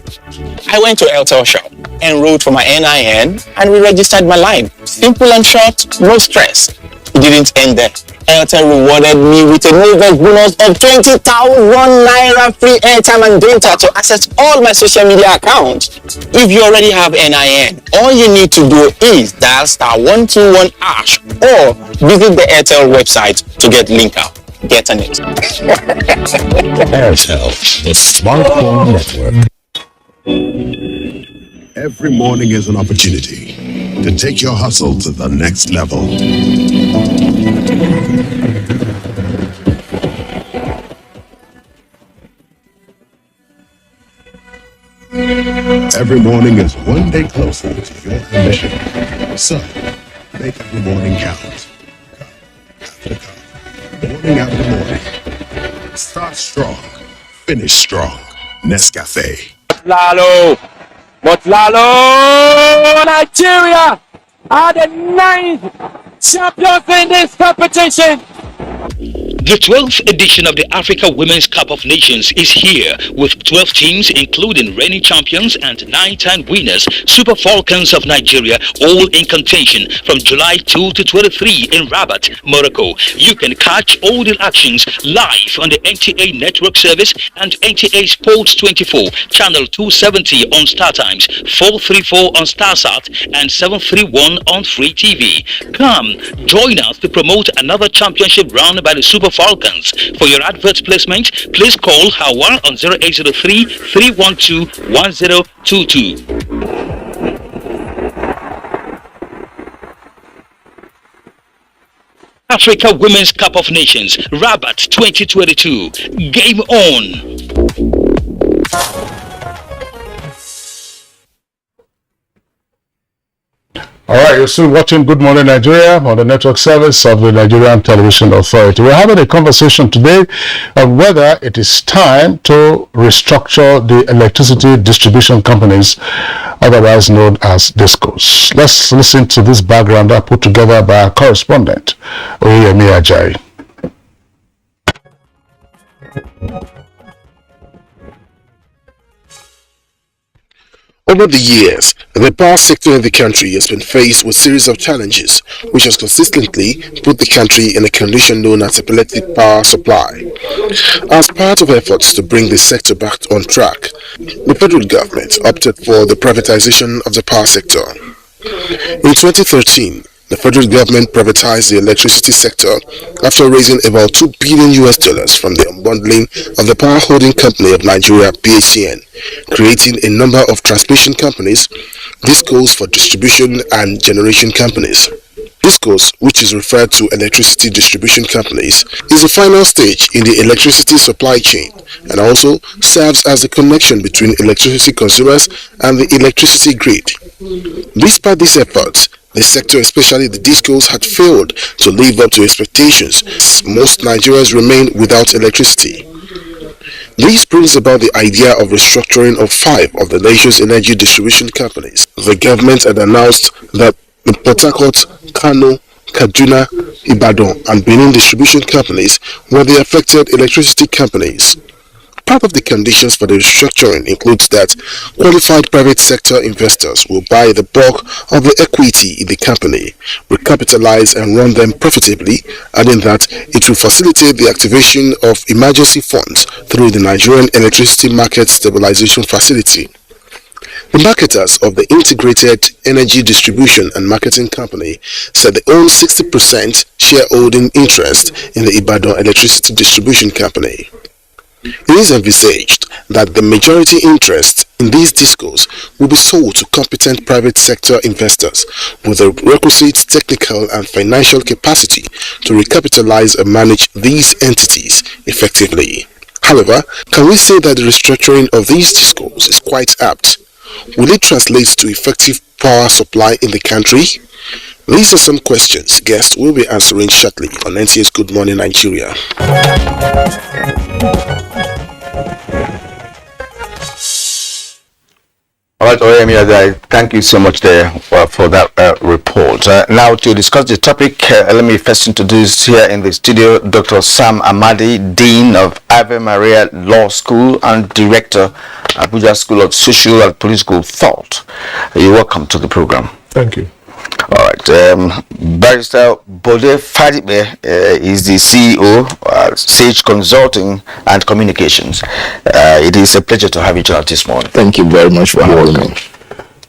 I went to Airtel shop, enrolled for my NIN, and re-registered my line. Simple and short, no stress. It didn't end there. Airtel rewarded me with a new veg bonus of 20,000 naira free airtime and data to access all my social media accounts. If you already have NIN, all you need to do is dial *121# or visit the Airtel website to get linked out. Get on it. Airtel, the smartphone network. Every morning is an opportunity to take your hustle to the next level. Every morning is one day closer to your ambition. So, make every morning count. Cup after cup, morning after morning. Start strong, finish strong. Nescafe. But Lalo, Nigeria are the 9th champions in this competition. The 12th edition of the Africa Women's Cup of Nations is here with 12 teams including reigning champions and 9-time winners, Super Falcons of Nigeria, all in contention from July 2 to 23 in Rabat, Morocco. You can catch all the actions live on the NTA Network Service and NTA Sports 24, Channel 270 on StarTimes, 434 on StarSat and 731 on Free TV. Come, join us to promote another championship run by the Super Falcons. For your advert placement, please call Hawa on 0803 312 1022. Africa Women's Cup of Nations, Rabat 2022. Game on! All right, you're still watching Good Morning Nigeria on the network service of the Nigerian Television Authority. We're having a conversation today on whether it is time to restructure the electricity distribution companies, otherwise known as DISCOs. Let's listen to this background put together by our correspondent, Oyemi Ajayi. Over the years, the power sector in the country has been faced with a series of challenges, which has consistently put the country in a condition known as epileptic power supply. As part of efforts to bring the sector back on track, the federal government opted for the privatization of the power sector. In 2013, the federal government privatized the electricity sector after raising about $2 billion from the unbundling of the Power Holding Company of Nigeria (PHCN), creating a number of transmission companies, DISCOs for distribution and generation companies. DISCOs, which is referred to electricity distribution companies, is the final stage in the electricity supply chain and also serves as the connection between electricity consumers and the electricity grid. Despite these efforts, the sector, especially the DISCOs, had failed to live up to expectations. Most Nigerians remain without electricity. This brings about the idea of restructuring of 5 of the nation's energy distribution companies. The government had announced that the Port Harcourt, Kano, Kaduna, Ibadan and Benin distribution companies were the affected electricity companies. Part of the conditions for the restructuring includes that qualified private sector investors will buy the bulk of the equity in the company, recapitalize and run them profitably, adding that it will facilitate the activation of emergency funds through the Nigerian Electricity Market Stabilization Facility. The marketers of the Integrated Energy Distribution and Marketing Company said they own 60% shareholding interest in the Ibadan Electricity Distribution Company. It is envisaged that the majority interest in these DISCOs will be sold to competent private sector investors with the requisite technical and financial capacity to recapitalize and manage these entities effectively. However, can we say that the restructuring of these DISCOs is quite apt? Will it translate to effective power supply in the country? These are some questions guests will be answering shortly on NTA's Good Morning Nigeria. All right, Oyemi, thank you so much there for that report. Now to discuss the topic, let me first introduce here in the studio Dr. Sam Amadi, Dean of Ave Maria Law School and Director, Abuja School of Social and Political Thought. You're welcome to the program. Thank you. All right. Barrister Bode Fadibe is the CEO, Sage Consulting and Communications. It is a pleasure to have you join us this morning. Thank you very much for having me.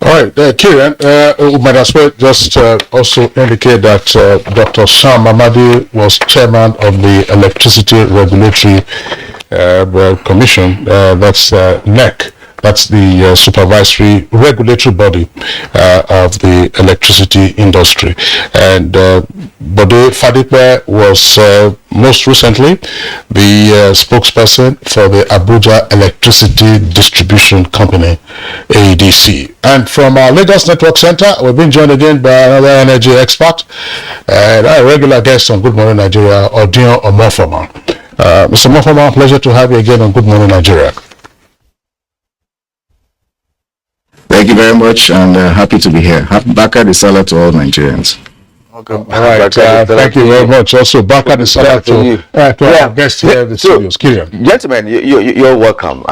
All right, Kieran, we might as well just also indicate that Dr. Sam Amadi was chairman of the Electricity Regulatory Commission, that's NEC. That's the supervisory regulatory body of the electricity industry. And Bode Fadipe was most recently the spokesperson for the Abuja Electricity Distribution Company, AEDC. And from our Lagos Network Center, we've been joined again by another energy expert and our regular guest on Good Morning Nigeria, Odion Omofoma. Mr. Omofoma, pleasure to have you again on Good Morning Nigeria. Thank you very much, and happy to be here. Happy Baka the Salah to all Nigerians. Welcome. All right, thank you very much. Also, Baka the Salah to our guest here in the studios. Gentlemen, you're welcome.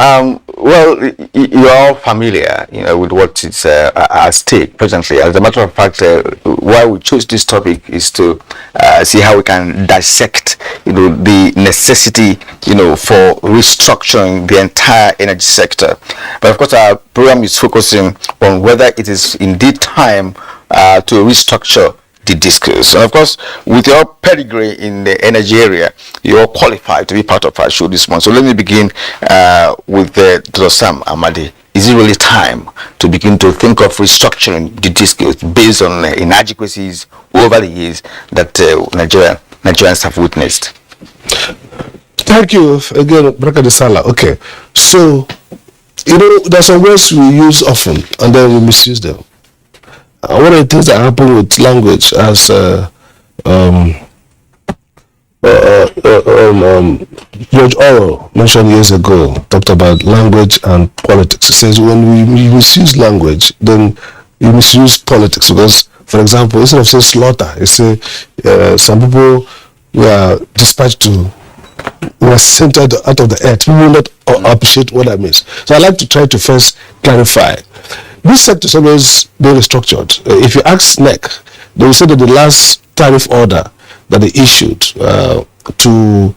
Well, you're all familiar, with what is at stake presently. As a matter of fact, why we chose this topic is to see how we can dissect, the necessity, for restructuring the entire energy sector. But of course, our program is focusing on whether it is indeed time to restructure the discourse. And of course, with your pedigree in the energy area, you're qualified to be part of our show this month. So let me begin with Dr. Sam Amadi. Is it really time to begin to think of restructuring the discourse based on inadequacies over the years that Nigerians have witnessed? Thank you again, Braka de Sala. Okay, so there's some words we use often and then we misuse them. One of the things that happen with language, as George Orwell mentioned years ago, talked about language and politics. He says when we misuse language, then you misuse politics. Because, for example, instead of saying slaughter, you say some people were dispatched to, were sent out of the earth. People will not appreciate what that means. So I like to try to first clarify. This sector is always being restructured. If you ask NEC, they will say that the last tariff order that they issued to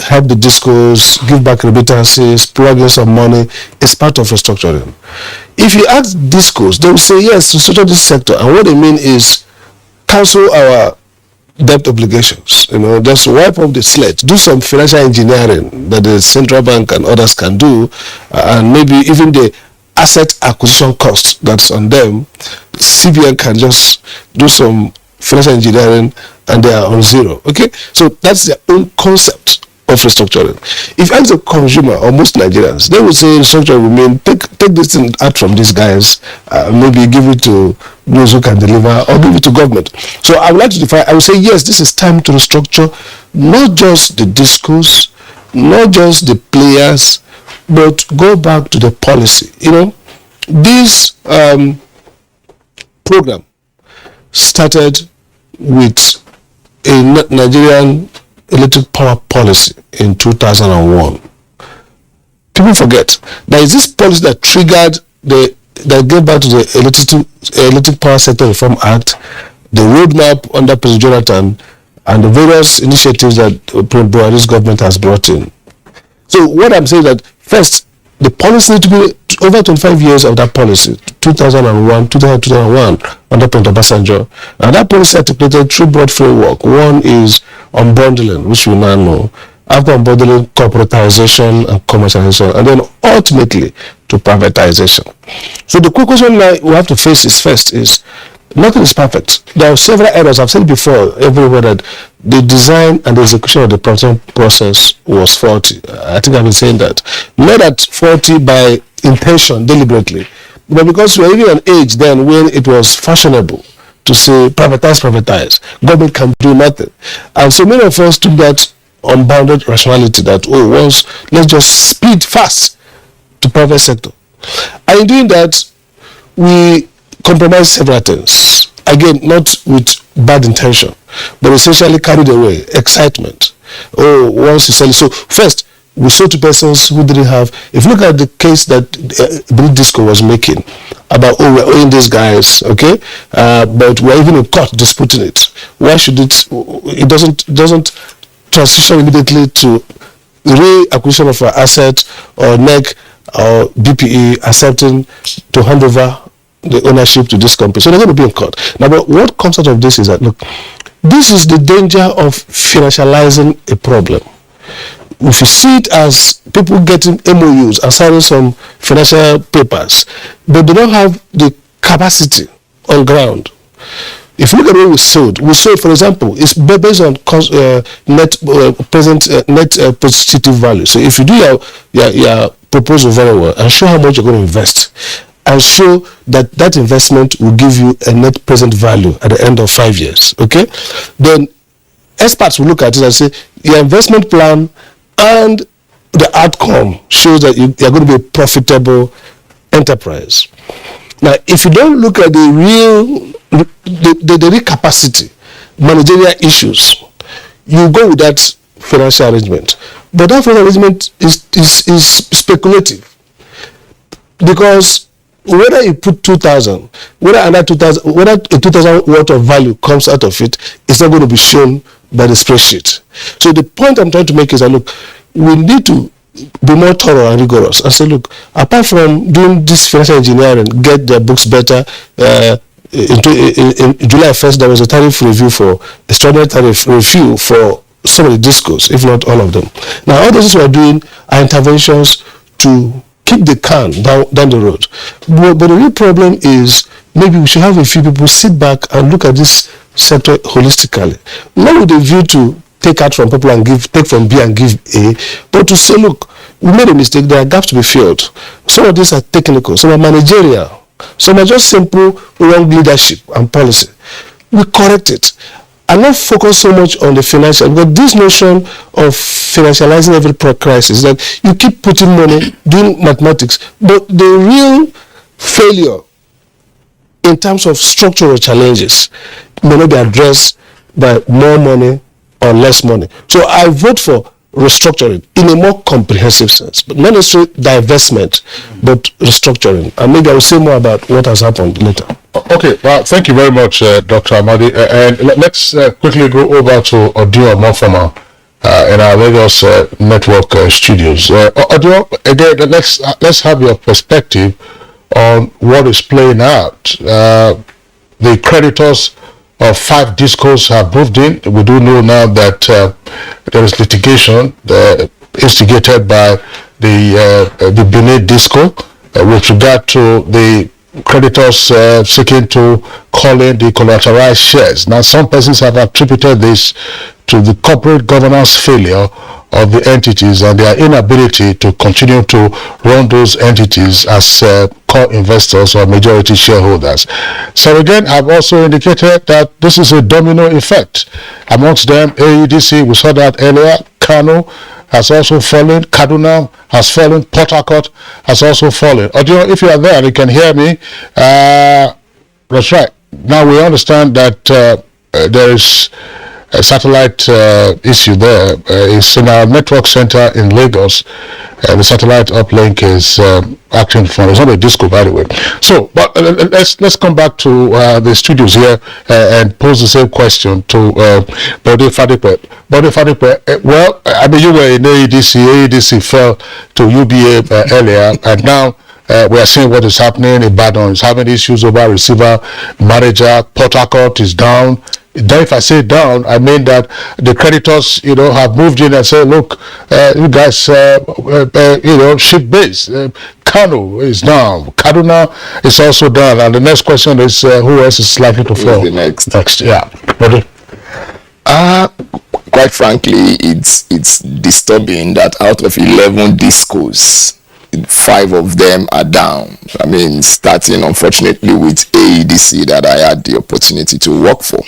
help the discos, give back remittances, plug in some money, is part of restructuring. If you ask discos, they will say yes, restructure this sector. And what they mean is cancel our debt obligations, just wipe off the slate, do some financial engineering that the central bank and others can do, and maybe even the asset acquisition cost that's on them, CBN can just do some financial engineering and they are on zero. Okay, so that's their own concept of restructuring. If as a consumer or most Nigerians, they would say restructuring will mean take this thing out from these guys, maybe give it to those who can deliver, or give it to government. So I would like to define. I would say yes, this is time to restructure not just the discourse, not just the players, but go back to the policy. This program started with a Nigerian electric power policy in 2001. People forget there is this policy that triggered that gave back to the Electric Power Sector Reform Act, the roadmap under President Jonathan, and the various initiatives that President Buhari's government has brought in. So what I'm saying is that first, the policy needs to be over 25 years of that policy, 2001 under President Obasanjo. And that policy articulated three broad framework. One is unbundling, which we now know. After unbundling, corporatization and commercialization, and then ultimately to privatization. So the quick question we have to face is first is nothing is perfect. There are several errors. I've said before everywhere that the design and the execution of the process was faulty. I think I've been saying that. Not at faulty by intention, deliberately, but because we were even an age then when it was fashionable to say privatize. Government can do nothing. And so many of us took that unbounded rationality that, let's just speed fast to private sector. And in doing that, we compromise several things. Again, not with bad intention, but essentially carried away excitement. Once you sell it. So first, we sold to persons who didn't have. If you look at the case that Blue Disco was making about, we're owing these guys, okay, but we're even in court disputing it. Why should it doesn't transition immediately to reacquisition of our asset, or NEC or BPE accepting to hand over the ownership to this company? So they're going to be in court. Now, but what comes out of this is that, look, this is the danger of financializing a problem. If you see it as people getting MOUs and signing some financial papers, but they don't have the capacity on ground. If you look at what we sold, for example, it's based on net positive value. So if you do your proposal very well and show how much you're going to invest, and show that that investment will give you a net present value at the end of 5 years, okay? Then experts will look at it and say, your investment plan and the outcome shows that you're going to be a profitable enterprise. Now, if you don't look at the real capacity, managerial issues, you go with that financial arrangement. But that financial arrangement is speculative, because whether you put 2,000, whether a 2,000 worth of value comes out of it, it's not going to be shown by the spreadsheet. So the point I'm trying to make is that, look, we need to be more thorough and rigorous and say, look, apart from doing this financial engineering, get their books better. In July 1st, there was a tariff review extraordinary tariff review for some of the discos, if not all of them. Now, all those we are doing are interventions to kick the can down the road. But the real problem is, maybe we should have a few people sit back and look at this sector holistically. Not with a view to take out from people and take from B and give A, but to say, look, we made a mistake, there are gaps to be filled. Some of these are technical, some are managerial, some are just simple wrong leadership and policy. We correct it. And not focus so much on the financial, because this notion of financializing every crisis, that you keep putting money, doing mathematics, but the real failure in terms of structural challenges may not be addressed by more money or less money. So I vote for restructuring in a more comprehensive sense, but not necessarily divestment, but restructuring. And maybe I will say more about what has happened later. Okay, well, thank you very much, Dr. Amadi. And let's quickly go over to Odio Mofama in our Lagos network studios. Odio, again, let's have your perspective on what is playing out. The creditors of 5 discos have moved in. We do know now that there is litigation instigated by the Benin disco with regard to the creditors seeking to call in the collateralized shares. Now, some persons have attributed this to the corporate governance failure of the entities and their inability to continue to run those entities as core investors or majority shareholders. So again, I've also indicated that this is a domino effect. Amongst them, AEDC, we saw that earlier, Kano has also fallen, Kaduna has fallen, Port Harcourt has also fallen. Odio, if you are there and you can hear me, that's right. Now we understand that there is a satellite issue there. It's in our network center in Lagos. The satellite uplink is acting for. It's not a disco, by the way. So, but let's come back to the studios here and pose the same question to Bode Fadipe. Bode Fadipe, well, I mean, you were in AEDC. AEDC fell to UBA earlier, and now we are seeing what is happening. Ibadan is having issues over receiver manager. Port Harcourt is down. Then if I say down, I mean that the creditors, have moved in and said, look, you guys, ship base. Kano is down. Kaduna is also down. And the next question is, who else is likely to fall? The next, yeah. Quite frankly, it's disturbing that out of 11 discos, 5 of them are down. I mean, starting unfortunately with AEDC that I had the opportunity to work for.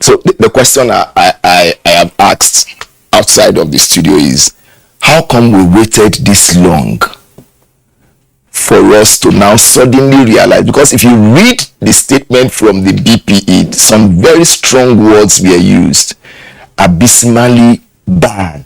So the question I have asked outside of the studio is, how come we waited this long for us to now suddenly realize? Because if you read the statement from the BPE, some very strong words were used. Abysmally bad.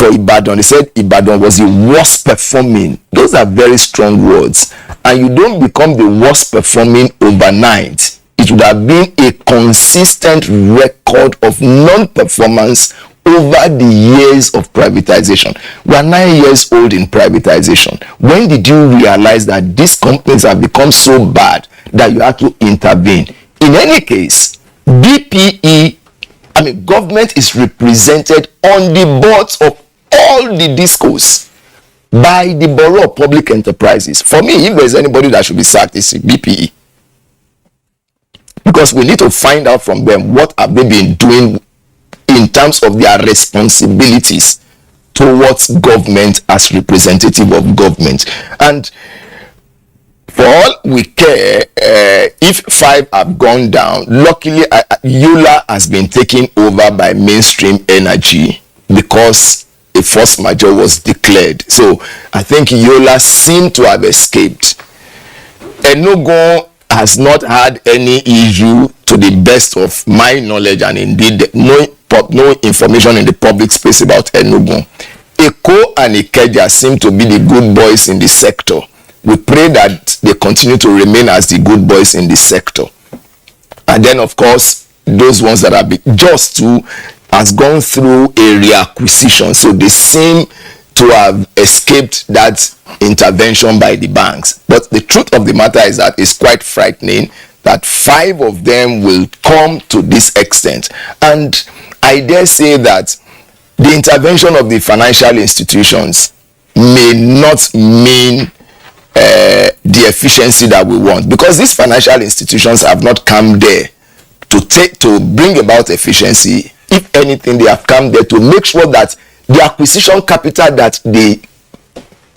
for Ibadan. They said Ibadan was the worst performing. Those are very strong words. And you don't become the worst performing overnight. It would have been a consistent record of non-performance over the years of privatization. We are 9 years old in privatization. When did you realize that these companies have become so bad that you have to intervene? In any case, BPE, government is represented on the boards of all the discos by the Bureau of Public Enterprises. For me, if there's anybody that should be sacked, it's BPE. Because we need to find out from them what have they been doing in terms of their responsibilities towards government as representative of government. And for all we care, if 5 have gone down, luckily Yola has been taken over by Mainstream Energy because a force majeure was declared. So I think Yola seemed to have escaped. Enugu has not had any issue to the best of my knowledge, and indeed no information in the public space about Enugu. Eko and Ikeja seem to be the good boys in the sector. We pray that they continue to remain as the good boys in the sector. And then, of course, those ones that have been just too has gone through a reacquisition, so they seem to have escaped that intervention by the banks. But the truth of the matter is that it's quite frightening that 5 of them will come to this extent. And I dare say that the intervention of the financial institutions may not mean the efficiency that we want, because these financial institutions have not come there to bring about efficiency. If anything, they have come there to make sure that the acquisition capital that they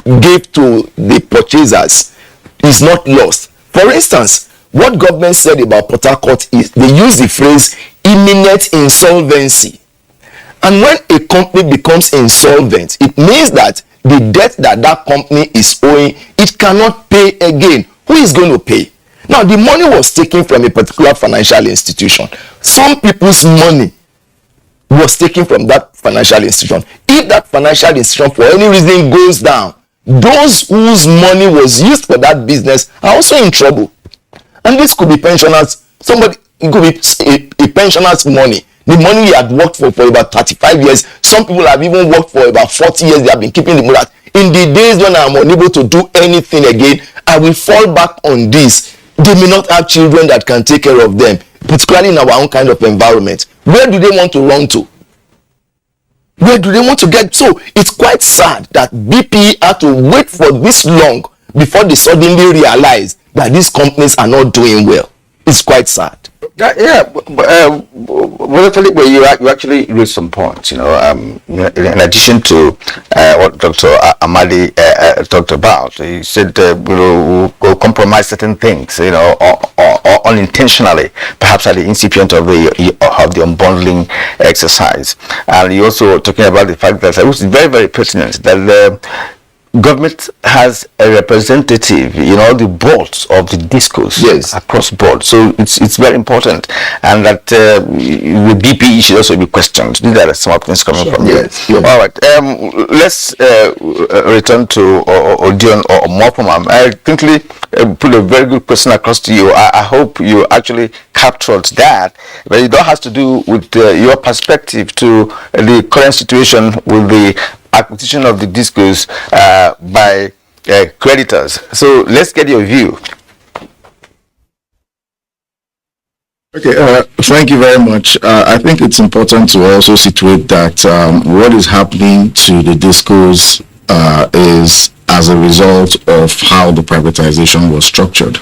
gave to the purchasers is not lost. For instance, what government said about Port Harcourt is they use the phrase imminent insolvency. And when a company becomes insolvent, it means that the debt that company is owing, it cannot pay again. Who is going to pay? Now, the money was taken from a particular financial institution. Some people's money was taken from that financial institution. If that financial institution for any reason goes down, those whose money was used for that business are also in trouble. And this could be pensioners. It could be a pensioner's money. The money he had worked for about 35 years. Some people have even worked for about 40 years. They have been keeping the money. In the days when I am unable to do anything again, I will fall back on this. They may not have children that can take care of them, particularly in our own kind of environment. Where do they want to run to? Where do they want to get? So it's quite sad that BP had to wait for this long before they suddenly realize that these companies are not doing well. It's quite sad. You actually raised some points, in addition to what Dr. Amadi talked about. He said we'll compromise certain things, or unintentionally, perhaps at the incipient of the unbundling exercise. And he also talking about the fact that, which is very, very pertinent, that the government has a representative, the boards of the discos across board. So it's very important, and that the BPE should also be questioned. These are some of things coming from you. All right. Let's return to Odion or Mopomam. I think put a very good question across to you. I hope you actually captured that, but it all has to do with your perspective to the current situation with the acquisition of the discos by creditors. So let's get your view. Okay, thank you very much. I think it's important to also situate that what is happening to the discos is as a result of how the privatization was structured.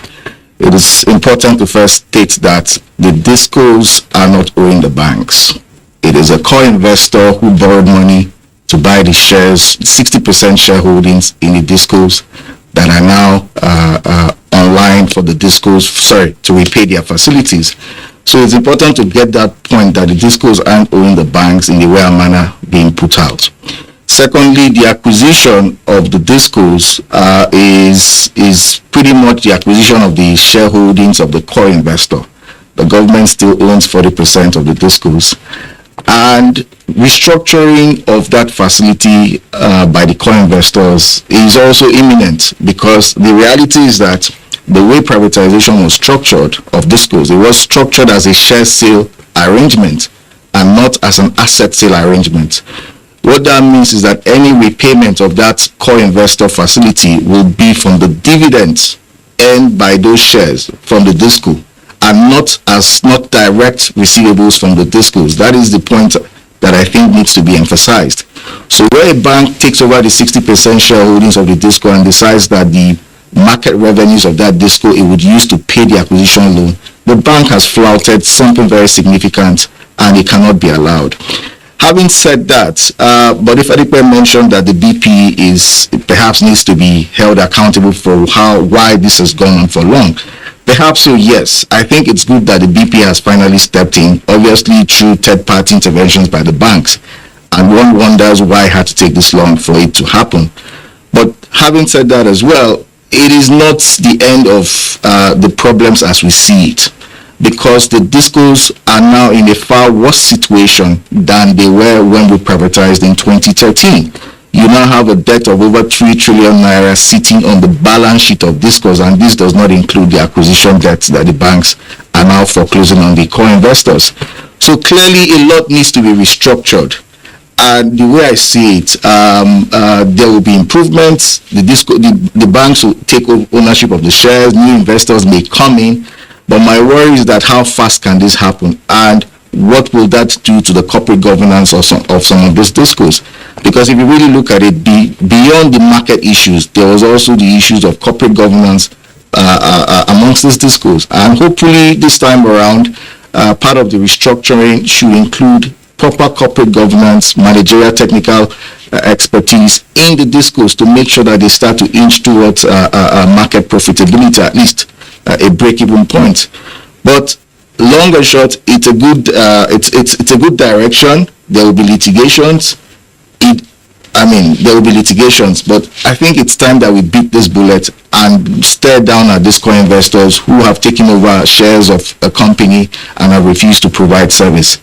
It is important to first state that the discos are not owing the banks. It is a core investor who borrowed money to buy the shares, 60% shareholdings in the discos that are now online for the discos, to repay their facilities. So it's important to get that point that the discos aren't owing the banks in the way and manner being put out. Secondly, the acquisition of the discos is pretty much the acquisition of the shareholdings of the core investor. The government still owns 40% of the discos. And restructuring of that facility by the core investors is also imminent, because the reality is that the way privatization was structured of DISCOs, it was structured as a share sale arrangement and not as an asset sale arrangement. What that means is that any repayment of that core investor facility will be from the dividends earned by those shares from the DISCO, and not direct receivables from the DISCOs. That is the point that I think needs to be emphasized. So where a bank takes over the 60% shareholdings of the DISCO and decides that the market revenues of that DISCO it would use to pay the acquisition loan, the bank has flouted something very significant, and it cannot be allowed. Having said that, but if Adipe mentioned that the BP is perhaps needs to be held accountable for why this has gone on for long, perhaps so, yes. I think it's good that the BP has finally stepped in, obviously through third-party interventions by the banks, and one wonders why it had to take this long for it to happen. But having said that as well, it is not the end of the problems as we see it, because the DISCOs are now in a far worse situation than they were when we privatized in 2013. You now have a debt of over 3 trillion naira sitting on the balance sheet of DISCOs, and this does not include the acquisition debts that the banks are now foreclosing on the core investors. So clearly a lot needs to be restructured. And the way I see it, there will be improvements. The banks will take ownership of the shares. New investors may come in. But my worry is that how fast can this happen, and what will that do to the corporate governance of some of these DISCOs? Because if you really look at it, beyond the market issues, there was also the issues of corporate governance amongst these DISCOs. And hopefully this time around, part of the restructuring should include proper corporate governance, managerial technical expertise in the DISCOs to make sure that they start to inch towards market profitability, at least a break-even point. But long and short, it's a good it's a good direction. There will be litigations. There will be litigations, but I think it's time that we beat this bullet and stare down at these core investors who have taken over shares of a company and have refused to provide service.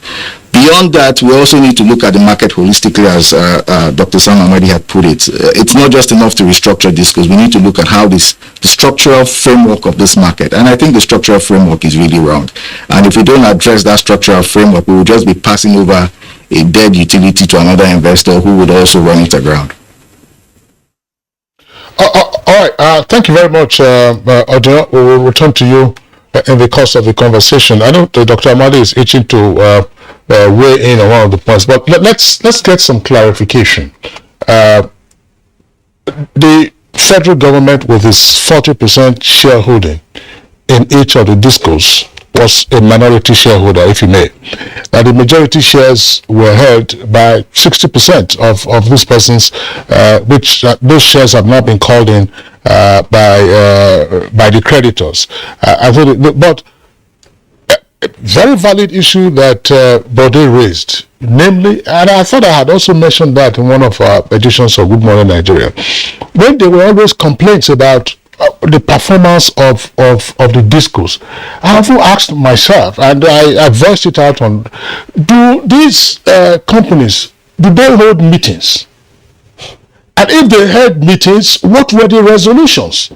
Beyond that, we also need to look at the market holistically, as Dr. Sam Amadi had put it. It's not just enough to restructure this, because we need to look at how the structural framework of this market, and I think the structural framework is really wrong. And if we don't address that structural framework, we will just be passing over a dead utility to another investor who would also run it aground. All right. Thank you very much, Ojo. We will return to you in the course of the conversation. I know Dr. Amadi is itching to weigh in on one of the points, but let's get some clarification. The federal government, with its 40% shareholding in each of the DISCOs, was a minority shareholder, if you may. Now, the majority shares were held by 60% of these persons, which those shares have not been called in by the creditors. But a very valid issue that Bode raised, namely, and I thought I had also mentioned that in one of our editions of Good Morning Nigeria, when there were always complaints about the performance of the DISCOs, I have asked myself, and I voiced it out on, do these companies, do they hold meetings? And if they held meetings, what were the resolutions?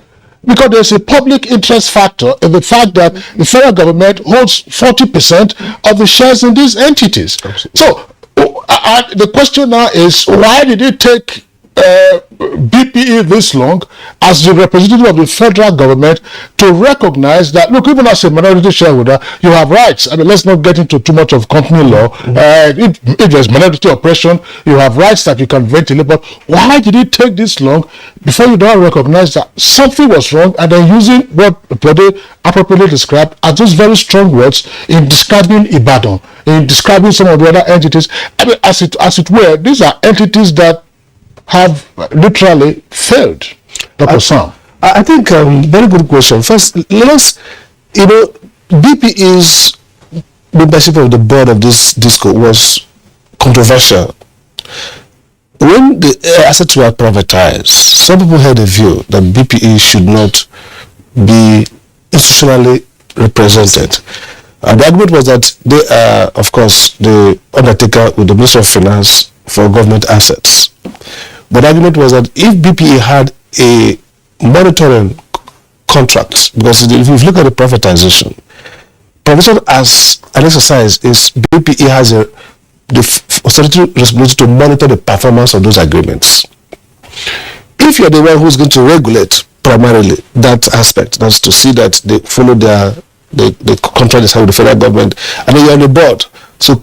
Because there's a public interest factor in the fact that the federal government holds 40% of the shares in these entities. So the question now is, why did it take BPE this long as the representative of the federal government to recognize that, look, even as a minority shareholder, you have rights. I mean, let's not get into too much of company law. If there's minority oppression, you have rights that you can ventilate. But why did it take this long before you don't recognize that something was wrong, and then using what Bode appropriately described as those very strong words in describing Ibadan, in describing some of the other entities? I mean, as it were, these are entities that have literally failed. Dr. Sam. I think very good question. First, let us, BPE's membership of the board of this DISCO was controversial. When the assets were privatized, some people had a view that BPE should not be institutionally represented. The argument was that they are, of course, the undertaker with the Minister of Finance for government assets. But the argument was that if BPE had a monitoring contract, because if you look at the privatization as an exercise is BPE has the statutory responsibility to monitor the performance of those agreements. If you're the one who's going to regulate primarily that aspect, that's to see that they follow the contract they signed with the federal government, and then you're on the board. So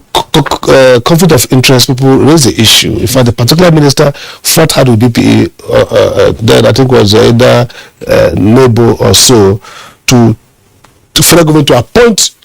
conflict of interest, people raise the issue. In fact, the particular minister fought hard with BPE, then I think was either Nebo or so, to federal government to appoint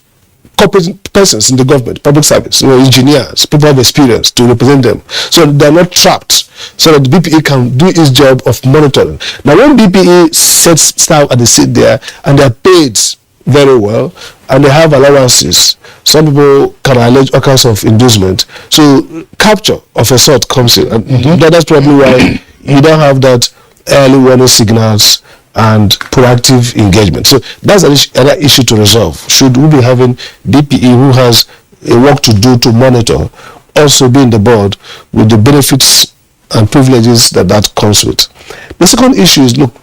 corporate persons in the government, public service, engineers, people have experience to represent them, so they're not trapped, so that the BPE can do its job of monitoring. Now, when BPE sets staff at the seat there and they're paid very well and they have allowances, some people can allege all kinds of inducement. So capture of a sort comes in, and that's probably why you don't have that early warning signals and proactive engagement. So that's another issue to resolve. Should we be having BPE, who has a work to do to monitor, also be in the board with the benefits and privileges that comes with? The second issue is, look,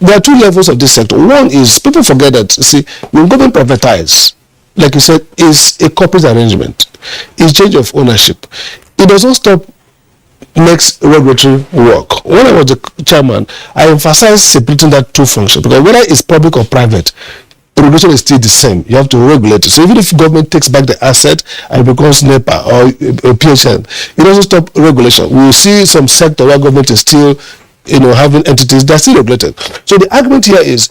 there are two levels of this sector. One is, people forget that, see, when government privatize, like you said, is a corporate arrangement. It's change of ownership. It doesn't stop next regulatory work. When I was the chairman, I emphasized separating that two functions, because whether it's public or private, regulation is still the same. You have to regulate it. So even if government takes back the asset and it becomes NEPA or PHN, it doesn't stop regulation. We will see some sector where government is still, having entities that are still regulated. So the argument here is,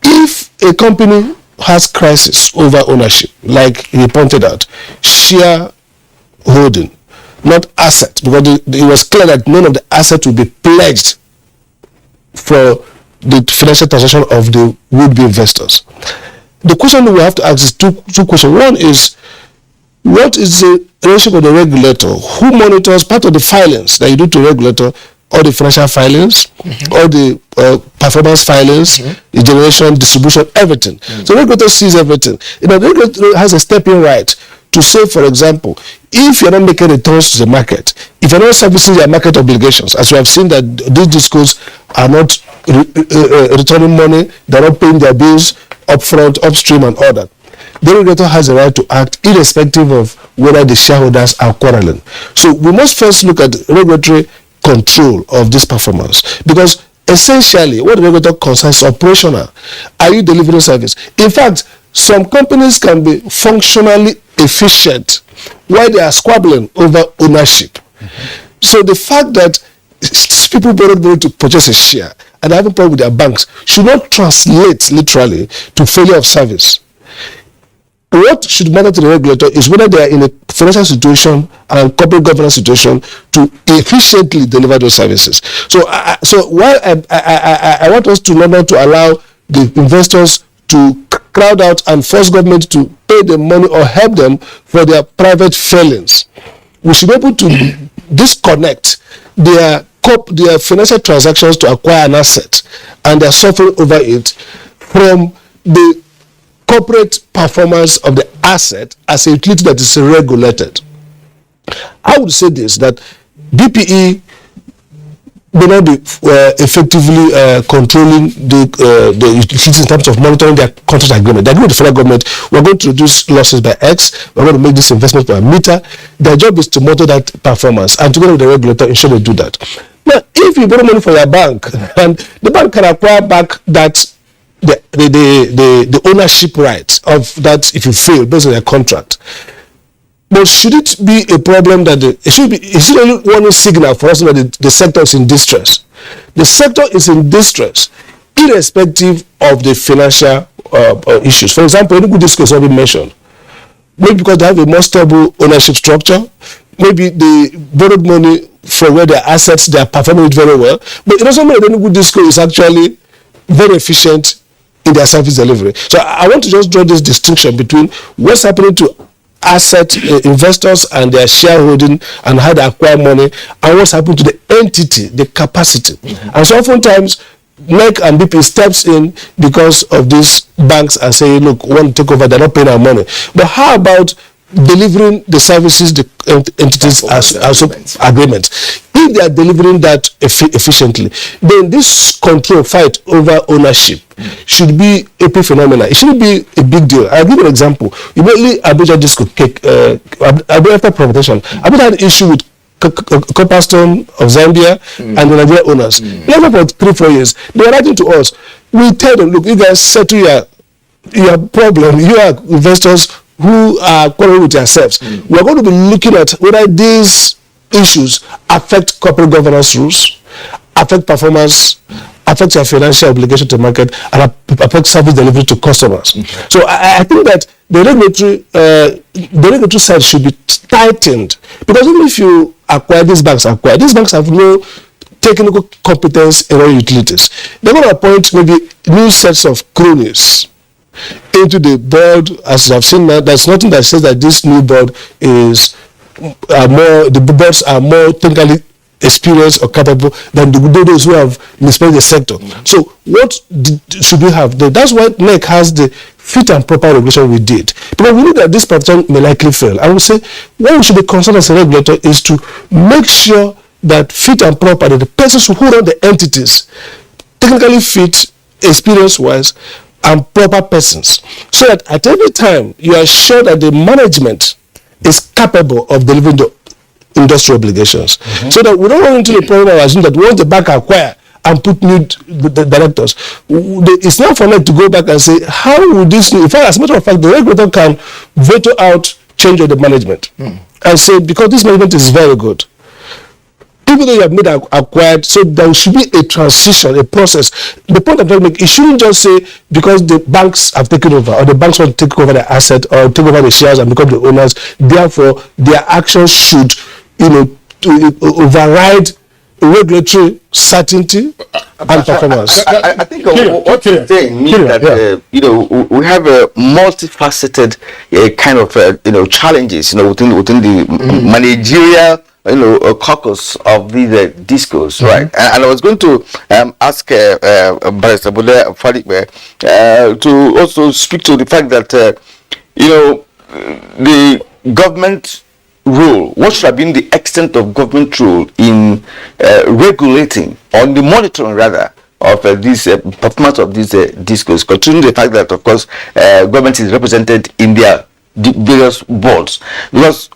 if a company has crisis over ownership, like he pointed out, shareholding, not asset, because it was clear that none of the assets will be pledged for the financial transaction of the would-be investors. The question we have to ask is two questions. One is, what is the relationship of the regulator? Who monitors part of the filings that you do to regulator, all the financial filings, all the performance filings, the generation, distribution, everything. So the regulator sees everything. The regulator has a stepping right to say, for example, if you're not making returns to the market, if you're not servicing your market obligations, as we have seen that these discos are not returning money, they're not paying their bills upfront, upstream, and all that, the regulator has a right to act irrespective of whether the shareholders are quarreling. So we must first look at regulatory control of this performance, because essentially what the regulator concerns is operational. Are you delivering service? In fact, some companies can be functionally efficient while they are squabbling over ownership. So the fact that people borrowed to purchase a share and having problem with their banks should not translate literally to failure of service. What should matter to the regulator is whether they are in a financial situation and corporate governance situation to efficiently deliver those services. So while I want us to not to allow the investors to crowd out and force government to pay them money or help them for their private failings, we should be able to disconnect their financial transactions to acquire an asset and their suffering over it from the corporate performance of the asset as a utility that is regulated. I would say this, that BPE may not be effectively controlling the utilities in terms of monitoring their contract agreement. They agree with the federal government, we're going to reduce losses by X, we're going to make this investment by a meter. Their job is to monitor that performance, and together with the regulator, ensure they do that. Now, if you borrow money from your bank, and the bank can acquire back that the ownership right of that if you fail based on their contract. But should it be a problem that it should only one signal for us that the sector is in distress? The sector is in distress irrespective of the financial issues. For example, any good discourse already mentioned. Maybe because they have a more stable ownership structure, maybe they borrowed money from where their assets, they are performing it very well, but it doesn't mean that any good discourse is actually very efficient in their service delivery. So I want to just draw this distinction between what's happening to asset investors and their shareholding and how they acquire money, and what's happening to the entity, the capacity. And so oftentimes NEC and BP steps in because of these banks and say, look, we want to take over, they're not paying our money. But how about delivering the services the entities as agreement? If they are delivering that efficiently, then this control fight over ownership should be a phenomenon. It shouldn't be a big deal. I'll give you an example. Immediately Abuja Disco cake, after prohibition, Abuja had an issue with Copperstone of Zambia and the Nigerian owners. Never for 3-4 years. They were writing to us. We tell them, look, you guys settle your problem. You are investors who are quarreling with yourselves. We are going to be looking at whether these issues affect corporate governance rules, affect performance, affect your financial obligation to market, and affect service delivery to customers. So I think that the regulatory side should be tightened, because even if you acquire these banks have no technical competence in all utilities. They're going to appoint maybe new sets of cronies into the board. As I've seen now, there's nothing that says that this new board is the boards are more technically experienced or capable than those who have misplayed the sector. So what should we have? That's why NEC has the fit and proper regulation we did. Because we know that this protection may likely fail. I would say what we should be concerned as a regulator is to make sure that fit and proper, that the persons who run the entities technically fit, experience-wise, and proper persons, so that at every time you are sure that the management is capable of delivering the industry obligations, so that we don't run into the problem of assuming that once the bank acquire and put new directors, it's not for them to go back and say, how would this new, in fact, as a matter of fact, the regulator can veto out change of the management and say, because this management is very good, even though you have made acquired, so there should be a transition, a process. The point I'm trying to make, it shouldn't just say because the banks have taken over, or the banks want to take over the asset, or take over the shares and become the owners, therefore their actions should, override regulatory certainty and performance. I think what you're saying means that we have a multifaceted kind of challenges within the managerial caucus of these discos, right? And I was going to ask Barrister Bode Fadigbe to also speak to the fact that the government role, what should have been the extent of government role in regulating, on the monitoring rather, of this performance of these discos, considering the fact that, of course, government is represented in their various boards. Because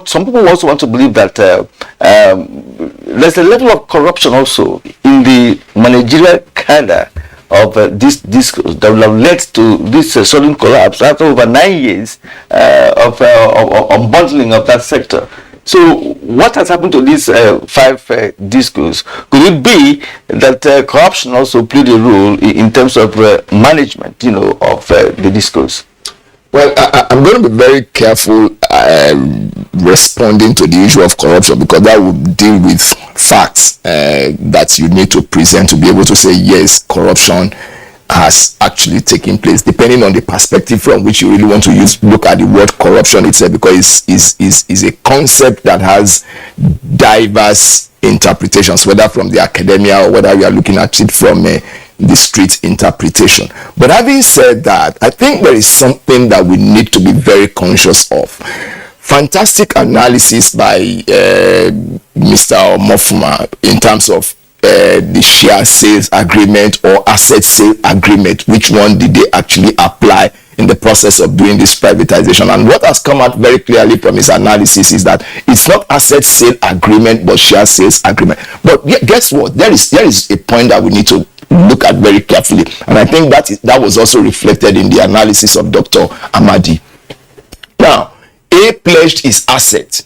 some people also want to believe that there's a level of corruption also in the managerial cadre of this discourse that will have led to this sudden collapse after over 9 years of unbundling of that sector. So what has happened to these 5 discourse? Could it be that corruption also played a role in terms of management, of the discourse? Well, I'm going to be very careful responding to the issue of corruption, because that would deal with facts that you need to present to be able to say, yes, corruption has actually taken place, depending on the perspective from which you really want to look at the word corruption itself, because it's a concept that has diverse interpretations, whether from the academia or whether you are looking at it from the street interpretation. But having said that, I think there is something that we need to be very conscious of. Fantastic analysis by Mr. Mofuma in terms of the share sales agreement or asset sale agreement. Which one did they actually apply in the process of doing this privatization? And what has come out very clearly from his analysis is that it's not asset sale agreement but share sales agreement. But guess what? There is a point that we need to look at very carefully, and I think that was also reflected in the analysis of Dr. Amadi. Now, A pledged his asset.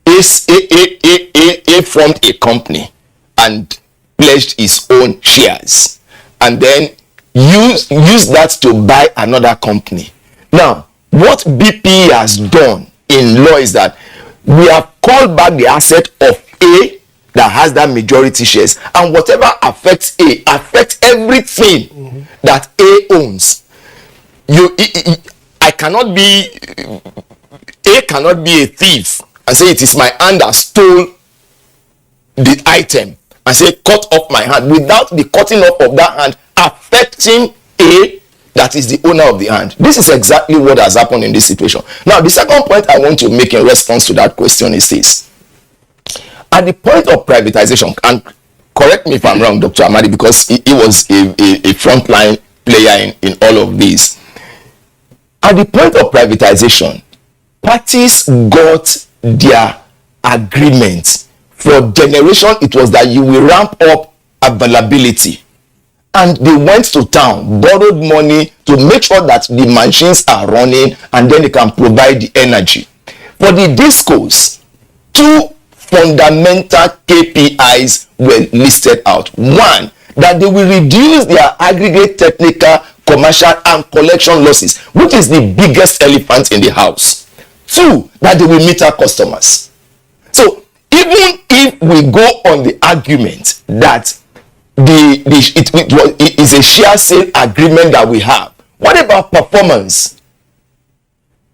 A formed a company and pledged his own shares, and then use that to buy another company. Now, what BP has done in law is that we have called back the asset of A that has that majority shares, and whatever affects A affects everything that A owns. A cannot be a thief and say it is my hand that stole the item and say, cut off my hand, without the cutting off of that hand affecting that is the owner of the hand. This is exactly what has happened in this situation. Now, the second point I want to make in response to that question is this. At the point of privatization, and correct me if I'm wrong, Dr. Amadi, because he was a frontline player in all of this. At the point of privatization, parties got their agreement. For generation, it was that you will ramp up availability. And they went to town, borrowed money to make sure that the machines are running and then they can provide the energy. For the discos, two fundamental KPIs were listed out. One, that they will reduce their aggregate technical, commercial and collection losses, which is the biggest elephant in the house. Two, that they will meter customers. So even if we go on the argument that it is a share sale agreement that we have, what about performance?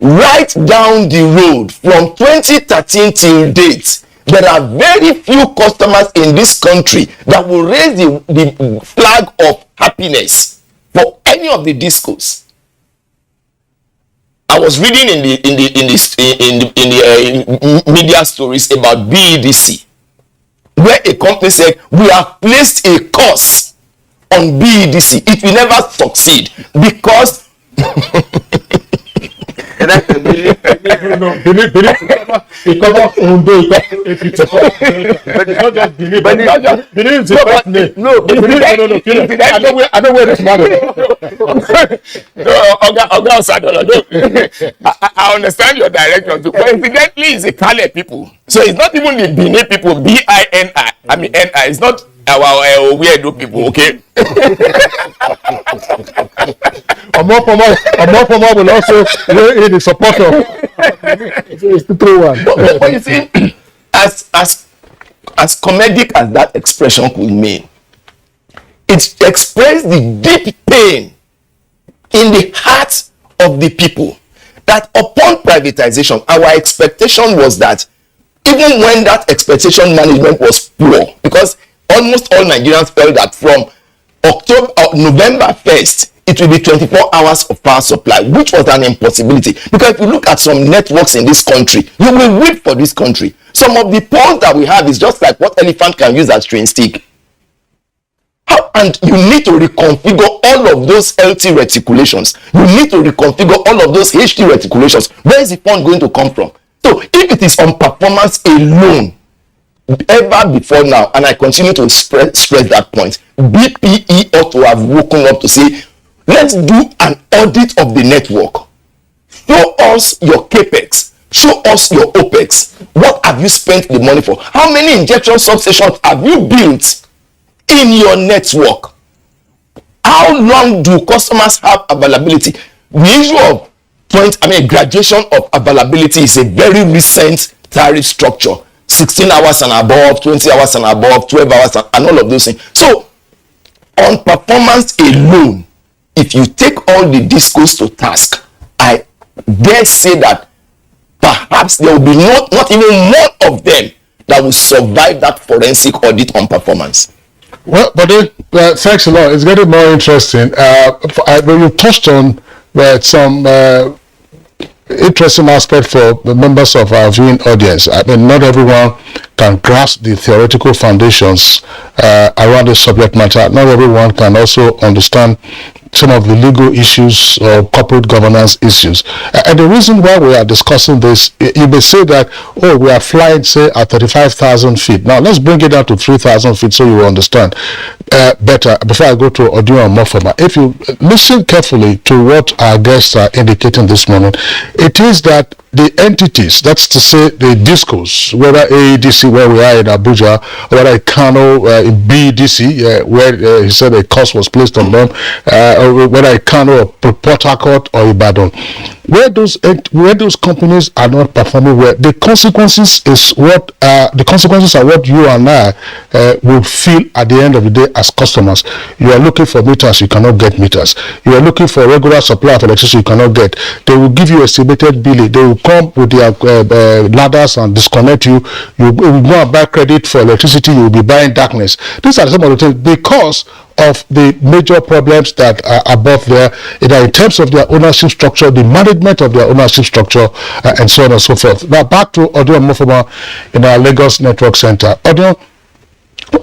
Right down the road from 2013 till date, there are very few customers in this country that will raise the flag of happiness for any of the discos. I was reading in the media stories about BEDC, where a company said, we have placed a curse on BEDC. It will never succeed because I understand your direction, but incidentally it's a Kale people, so it's not even the Benin people, B-I-N-I, I mean N-I, it's not our weirdo people, okay? I'm more will also be the supporter. It's the true one. But you see, as comedic as that expression could mean, it expressed the deep pain in the hearts of the people that upon privatization, our expectation was that even when that expectation management was poor, because almost all Nigerians felt that from November 1st, it will be 24 hours of power supply, which was an impossibility. Because if you look at some networks in this country, you will weep for this country. Some of the poles that we have is just like what elephant can use as train stick. And you need to reconfigure all of those LT reticulations. You need to reconfigure all of those HT reticulations. Where is the fund going to come from? So if it is on performance alone, ever before now, and I continue to spread that point, BPE ought to have woken up to say, let's do an audit of the network. Show us your capex. Show us your opex. What have you spent the money for? How many injection substations have you built in your network? How long do customers have availability? The issue of graduation of availability is a very recent tariff structure. 16 hours and above, 20 hours and above, 12 hours and all of those things. So on performance alone, if you take all the discos to task, I dare say that perhaps there will be not even one of them that will survive that forensic audit on performance. Well, but thanks a lot. It's getting more interesting. You touched on some interesting aspect for the members of our viewing audience. I mean, not everyone can grasp the theoretical foundations around the subject matter. Not everyone can also understand some of the legal issues or corporate governance issues. And the reason why we are discussing this, you may say that, oh, we are flying, say, at 35,000 feet. Now, let's bring it down to 3,000 feet so you will understand better before I go to Odio and Mofama. If you listen carefully to what our guests are indicating this morning, it is that the entities, that's to say the discos, whether AEDC where we are in Abuja, or whether Kano in BDC where he said a cost was placed on them, or whether Kano or Port Harcourt or Ibadan, where those companies are not performing well, the consequences are what you and I will feel at the end of the day as customers. You are looking for meters, you cannot get meters. You are looking for regular supply of electricity, you cannot get. They will give you estimated billing. They will come with their ladders and disconnect you. You will go and buy credit for electricity, you will be buying darkness. These are some of the things because of the major problems that are above there, in terms of their ownership structure, the management of their ownership structure, and so on and so forth. Now back to Odion Mofoma in our Lagos Network Center. Odion,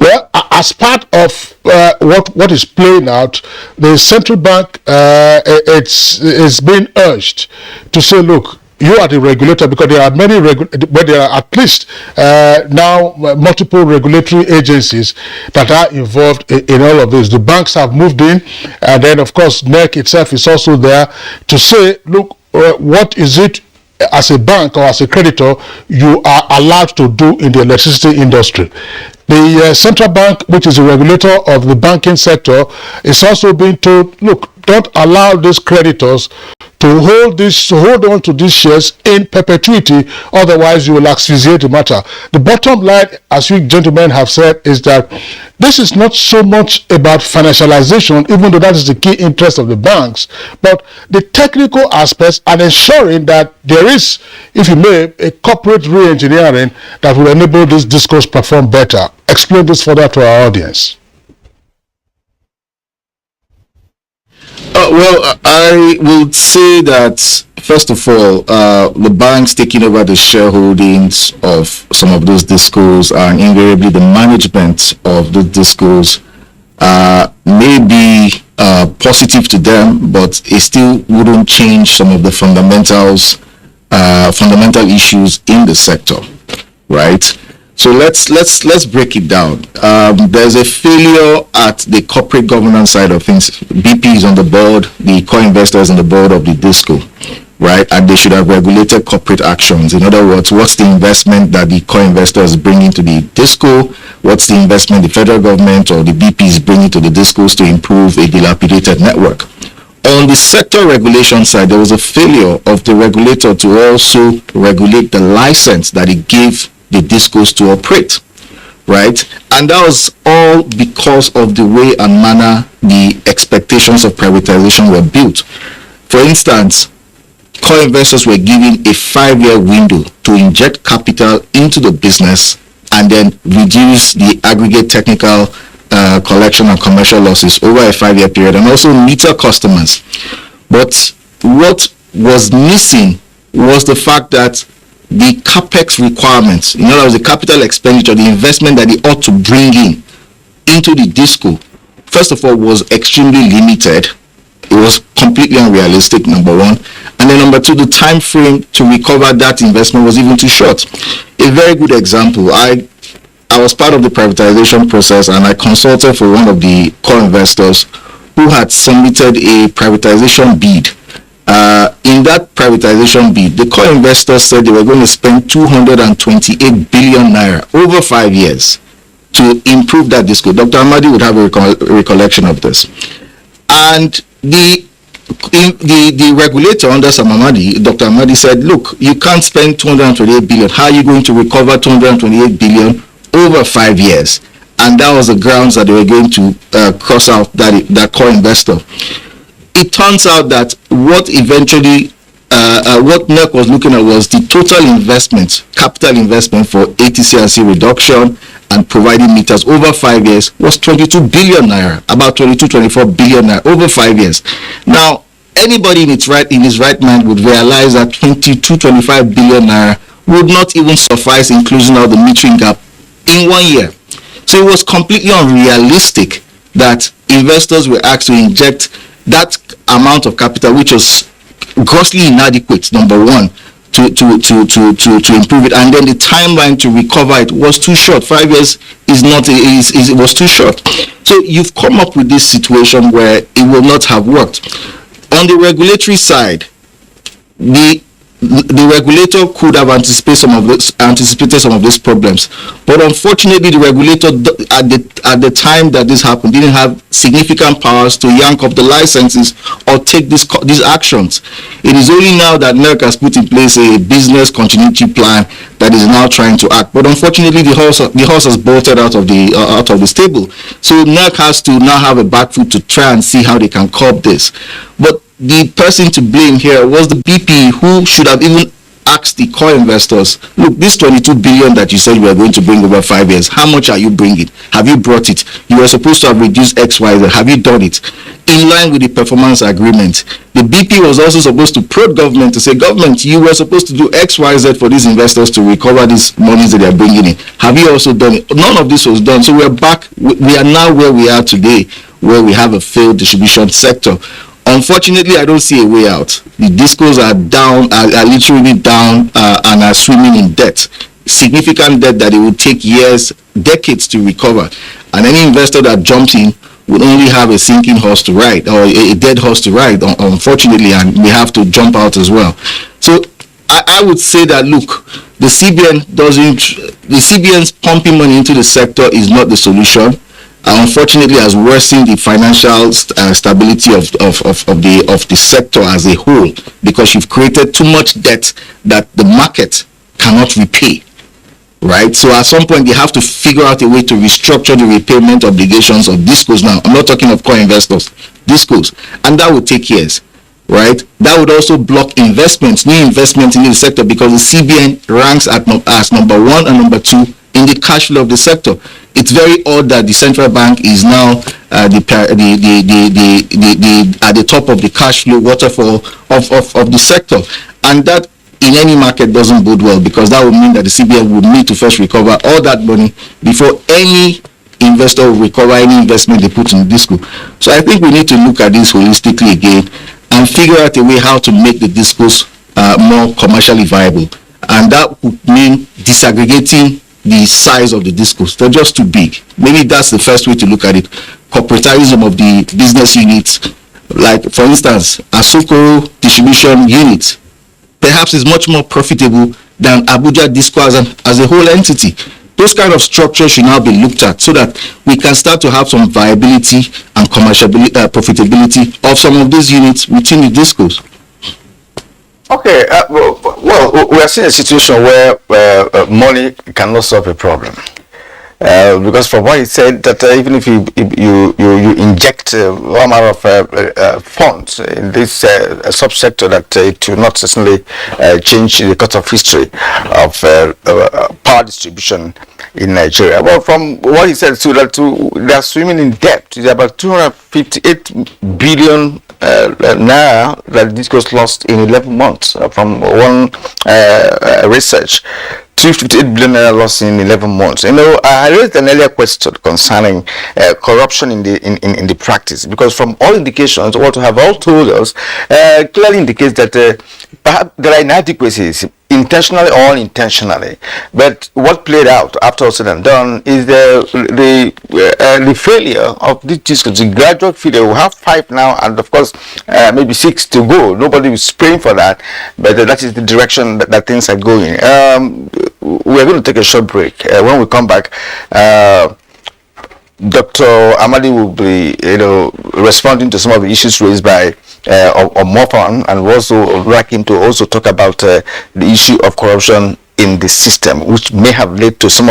well, as part of what is playing out, the central bank it's being urged to say, look, you are the regulator, because there are many, but there are at least now multiple regulatory agencies that are involved in all of this. The banks have moved in, and then of course NEC itself is also there to say, look, what is it as a bank or as a creditor you are allowed to do in the electricity industry. The central bank, which is the regulator of the banking sector, is also being told, look, don't allow these creditors to hold on to these shares in perpetuity, otherwise you will asphyxiate the matter. The bottom line, as you gentlemen have said, is that this is not so much about financialization, even though that is the key interest of the banks, but the technical aspects and ensuring that there is, if you may, a corporate re-engineering that will enable this discourse perform better. Explain this further to our audience. Well, I would say that, first of all, the banks taking over the shareholdings of some of those discos and invariably the management of the discos may be positive to them, but it still wouldn't change some of the fundamental issues in the sector, right? So let's break it down. There's a failure at the corporate governance side of things. BP is on the board, the co-investor is on the board of the disco, right? And they should have regulated corporate actions. In other words, what's the investment that the co-investor is bringing to the disco? What's the investment the federal government or the BP is bringing to the discos to improve a dilapidated network? On the sector regulation side, there was a failure of the regulator to also regulate the license that it gave the discos to operate, right? And that was all because of the way and manner the expectations of privatization were built. For instance, co-investors were given a 5-year window to inject capital into the business and then reduce the aggregate technical collection and commercial losses over a 5-year period, and also meter customers. But what was missing was the fact that the capex requirements, in other words, the capital expenditure, the investment that they ought to bring into the disco, first of all, was extremely limited. It was completely unrealistic, number one. And then number two, the time frame to recover that investment was even too short. A very good example, I was part of the privatization process, and I consulted for one of the co-investors who had submitted a privatization bid. In that privatization bid, the co-investors said they were going to spend 228 billion naira over 5 years to improve that disco. Dr. Amadi would have a recollection of this. And the regulator under Sam Amadi, Dr. Amadi, said, look, you can't spend 228 billion. How are you going to recover 228 billion over 5 years? And that was the grounds that they were going to cross out that co-investor. It turns out that what NEC was looking at was the total investment, capital investment for ATC&C reduction and providing meters over 5 years was 22 billion naira, about 24 billion naira over 5 years. Now, anybody in his right mind would realize that 25 billion naira would not even suffice in closing out the metering gap in 1 year. So it was completely unrealistic that investors were asked to inject that amount of capital, which was grossly inadequate, number one, to improve it, and then the timeline to recover it was too short. 5 years it was too short. So you've come up with this situation where it will not have worked. On the regulatory side, the the regulator could have anticipated some of these problems, but unfortunately the regulator at the time that this happened didn't have significant powers to yank up the licenses or take these actions. It is only now that NERC has put in place a business continuity plan that is now trying to act, but unfortunately the horse has bolted out of the stable. So NERC has to now have a back foot to try and see how they can curb this. But the person to blame here was the BP, who should have even asked the core investors, look, this 22 billion that you said you were going to bring over 5 years, how much are you bringing? Have you brought it? You were supposed to have reduced X, Y, Z. Have you done it? In line with the performance agreement. The BP was also supposed to prod government to say, government, you were supposed to do X, Y, Z for these investors to recover these monies that they are bringing in. Have you also done it? None of this was done. So we're back. We are now where we are today, where we have a failed distribution sector. Unfortunately, I don't see a way out. The discos are down, are literally down, and are swimming in debt. Significant debt that it will take years, decades to recover. And any investor that jumps in will only have a sinking horse to ride, or a dead horse to ride, unfortunately, and we have to jump out as well. So I would say that, look, the CBN's pumping money into the sector is not the solution. Unfortunately, has worsened the financial stability of the sector as a whole, because you've created too much debt that the market cannot repay, right? So at some point, they have to figure out a way to restructure the repayment obligations of discos. Now, I'm not talking of core investors, discos, and that would take years, right? That would also block investments, new investments in the sector, because the CBN ranks as number 1 and number 2 in the cash flow of the sector. It's very odd that the central bank is now at the top of the cash flow waterfall of the sector, and that in any market doesn't bode well, because that would mean that the CBN would need to first recover all that money before any investor will recover any investment they put in the disco. So I think we need to look at this holistically again and figure out a way how to make the discos more commercially viable, and that would mean disaggregating the size of the discos. They're just too big. Maybe that's the first way to look at it. Corporatarism of the business units, like for instance, Asokoro distribution unit, perhaps is much more profitable than Abuja Disco as a whole entity. Those kind of structures should now be looked at so that we can start to have some viability and commercial profitability of some of these units within the discos. Okay, well, we are seeing a situation where money cannot solve a problem. Because from what he said, that even if you inject one amount of funds in this subsector, that it will not certainly change the course of history of power distribution in Nigeria. Well, from what he said, too, that they are swimming in debt. It's about 258 billion naira that this was lost in 11 months from one research. 258 billion naira lost in 11 months. You know, I raised an earlier question concerning corruption in the practice, because from all indications, what you have all told us clearly indicates that perhaps there are inadequacies, intentionally or unintentionally. But what played out after all said and done is the failure of this discourse, the gradual failure. We have 5 now, and of course maybe 6 to go. Nobody is praying for that, but that is the direction that things are going. We're going to take a short break. When we come back, Dr. Amadi will be, responding to some of the issues raised by Omofan, and we also like him to also talk about the issue of corruption in the system, which may have led to some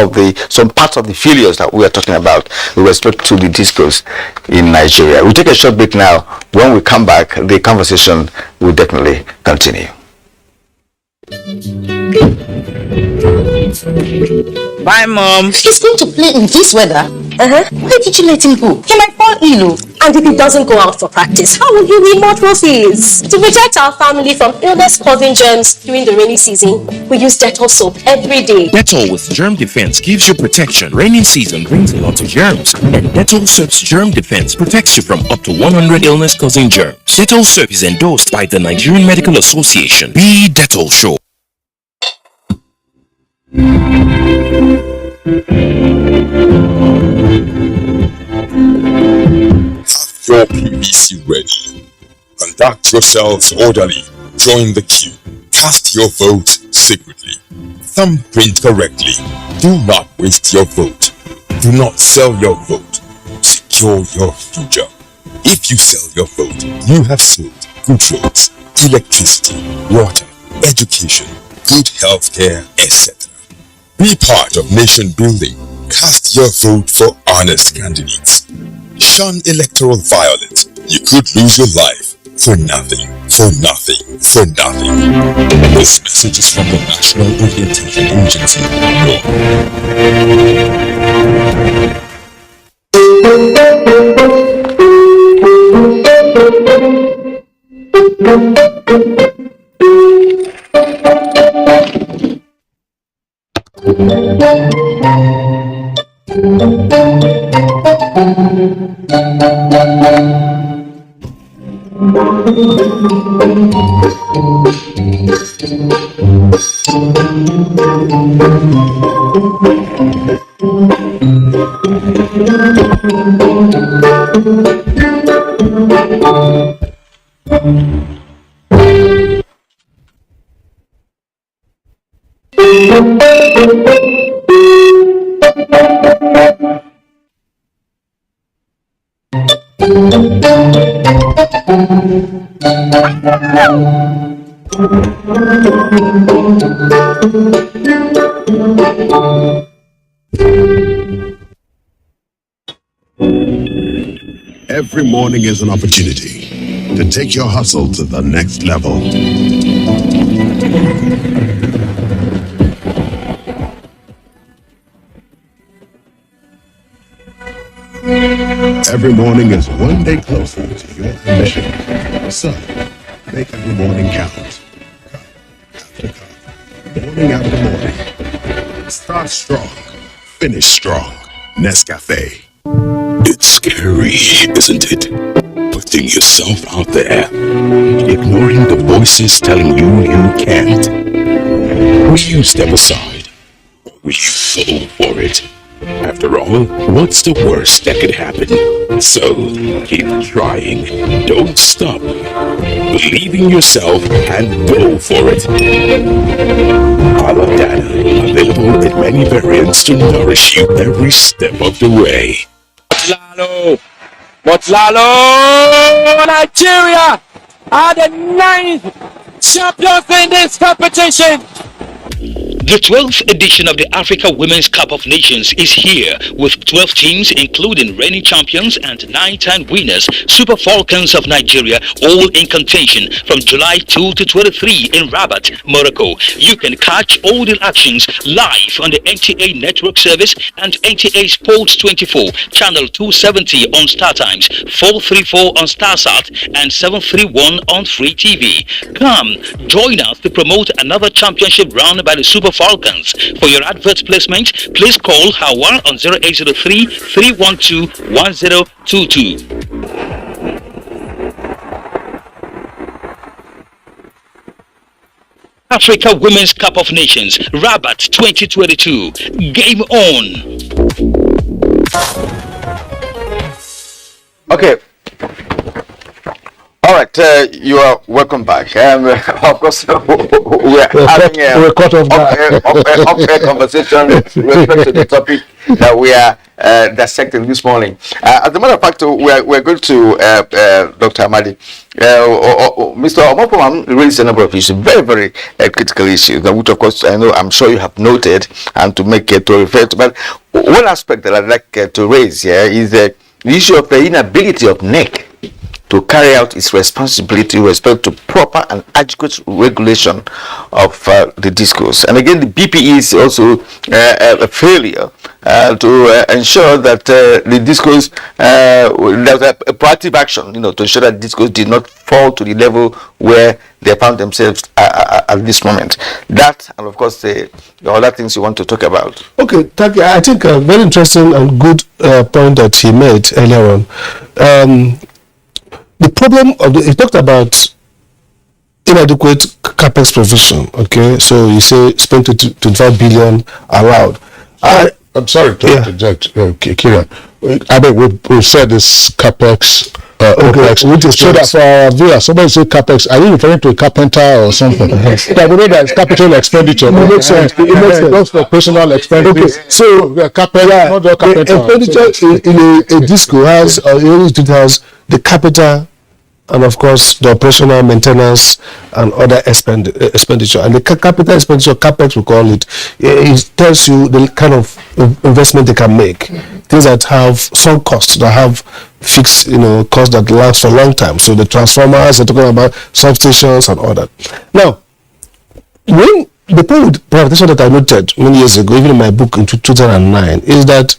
parts of the failures that we are talking about with respect to the discourse in Nigeria. We'll take a short break now. When we come back, the conversation will definitely continue. Bye, Mom. He's going to play in this weather. Why did you let him go? He might fall ill. And if he doesn't go out for practice, how will he win more trophies? To protect our family from illness-causing germs during the rainy season, we use Dettol soap every day. Dettol with germ defense gives you protection. Rainy season brings a lot of germs, and Dettol soap's germ defense protects you from up to 100 illness-causing germs. Dettol soap is endorsed by the Nigerian Medical Association. Be Dettol Show. Have your PVC ready. Conduct yourselves orderly. Join the queue. Cast your vote secretly. Thumbprint correctly. Do not waste your vote. Do not sell your vote. Secure your future. If you sell your vote, you have sold good roads, electricity, water, education, good healthcare, etc. Be part of nation building. Cast your vote for honest candidates. Shun electoral violence. You could lose your life for nothing, for nothing, for nothing. This message is from the National Orientation Agency. Every morning is an opportunity to take your hustle to the next level. Every morning is one day closer to your ambition. So, make every morning count. Cup after cup, morning after morning. Start strong, finish strong. Nescafe. It's scary, isn't it? Putting yourself out there, ignoring the voices telling you you can't. Will you step aside? Or will you go for it? After all, what's the worst that could happen? So, keep trying. Don't stop. Believe in yourself and go for it. Aladana, available in many variants to nourish you every step of the way. Motlalo, Nigeria are the 9th champions in this competition. The 12th edition of the Africa Women's Cup of Nations is here with 12 teams including reigning champions and 9-time winners, Super Falcons of Nigeria, all in contention from July 2 to 23 in Rabat, Morocco. You can catch all the actions live on the NTA Network Service and NTA Sports 24, Channel 270 on StarTimes, 434 on StarSat and 731 on Free TV. Come, join us to promote another championship run by the Super Falcons. For your advert placement, please call Hawa on 0803 312 1022. Africa Women's Cup of Nations, Rabat 2022. Game on. Okay. All right, you are welcome back. Of course, we are having a off-air conversation with respect to the topic that we are dissecting this morning. As a matter of fact, we're going to Dr. Amadi. Mr. Omopomam raised a number of issues, very, very critical issues, which of course I'm sure you have noted and to make it to refer to. But one aspect that I'd like to raise here is the issue of the inability of NEC to carry out its responsibility with respect to proper and adequate regulation of the discourse. And again, the BPE is also a failure to ensure that the discourse, there's a proactive action, to ensure that discourse did not fall to the level where they found themselves at this moment. That, and of course, the other things you want to talk about. Okay, thank you. I think a very interesting and good point that he made earlier on. The problem of he talked about inadequate capex provision. Okay, so you say spend 25 billion allowed. I'm sorry to interject, Kieran. I mean, we've said this capex OPEX. So that for our viewers, somebody say capex, are you referring to a carpenter or something? Yeah, we know that it's capital expenditure. It makes sense. It makes sense. Just for personal expenses. Okay, so capital, not just carpenter. Expenditure in a disco has, or it has the capital, and of course the operational maintenance and other expenditure. And the capital expenditure, capex we call it, it tells you the kind of investment they can make. Things that have some costs, that have fixed, costs that last for a long time. So the transformers, they're talking about substations and all that. Now, when the point with privatization that I noted many years ago, even in my book in 2009, is that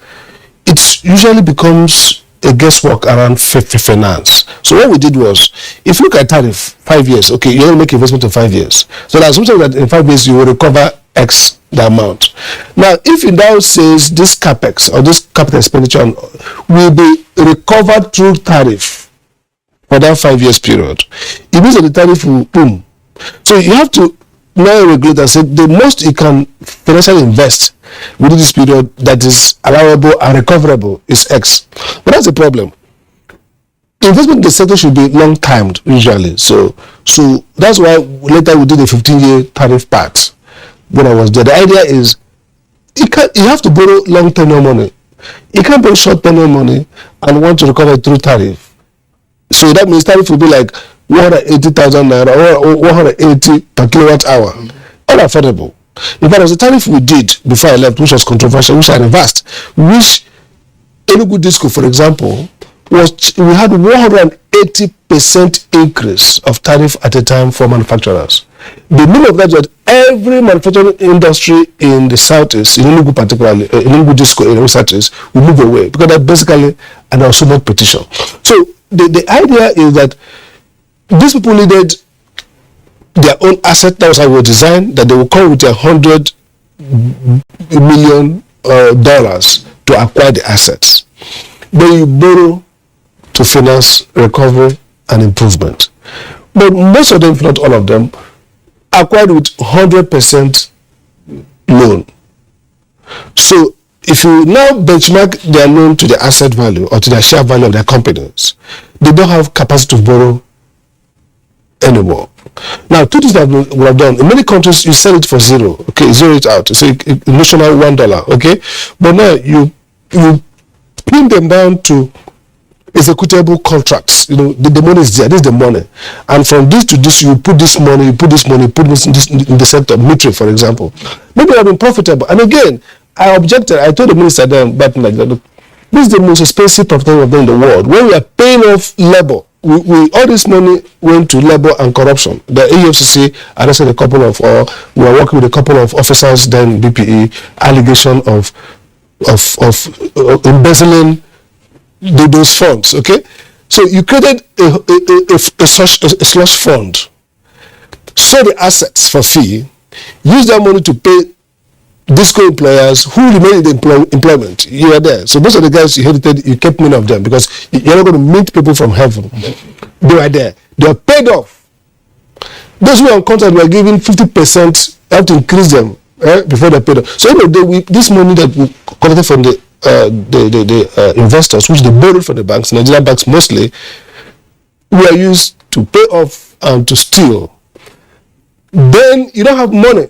it usually becomes a guesswork around finance. So what we did was, if you look at tariff, 5 years, okay, you only make investment in 5 years. So that's something that in 5 years you will recover X the amount. Now, if it now says this capex or this capital expenditure will be recovered through tariff for that 5 years period, it means that the tariff will boom. So you have to now regulate and say the most you can financially invest within this period that is allowable and recoverable is X. But that's the problem. Investment in the sector should be long timed usually. So that's why later we did a 15-year tariff part when I was there. The idea is you have to borrow long tenure money. You can't borrow short tenure money and want to recover it through tariff. So that means tariff will be like 180,000 naira or 180 per kilowatt hour. Unaffordable. In fact, there was a tariff we did before I left, which was controversial, which I reversed, which Enugu Disco, for example, we had 180% increase of tariff at a time for manufacturers. The meaning of that is that every manufacturing industry in the southeast, in Enugu particularly, in Enugu Disco in the southeast, will move away because that basically and also not petition. So the idea is that these people needed their own asset. That was how we were designed, that they will come with $100 million to acquire the assets. Then you borrow to finance recovery and improvement. But most of them, if not all of them, acquired with 100% loan. So if you now benchmark their loan to the asset value or to the share value of their companies, they don't have capacity to borrow anymore. Now, two things that we have done. In many countries, you sell it for zero. Okay, zero it out. So notional $1. Okay, but now you pin them down to executable contracts. The money is there. This is the money, and from this to this, you put this money, put this in the sector. Military, for example, maybe have been profitable. And again, I objected. I told the minister then, back in Nigeria, look, this is the most expensive profitable in the world. When we are paying off labor, we all this money went to labor and corruption. The AFCC arrested a couple of, or we are working with a couple of officers, then BPE, allegation of embezzling those funds. Okay, so you created a slush fund, sold the assets for fee, use that money to pay disco employers who remain in employment. You are there. So most of the guys you inherited, you kept many of them because you're not going to meet people from heaven. They were there. They are paid off. Those who are on contract were given 50%. Have to increase them before they're paid off. So this money that we collected from the investors, which they borrowed from the banks, Nigerian banks mostly, were used to pay off and to steal. Then you don't have money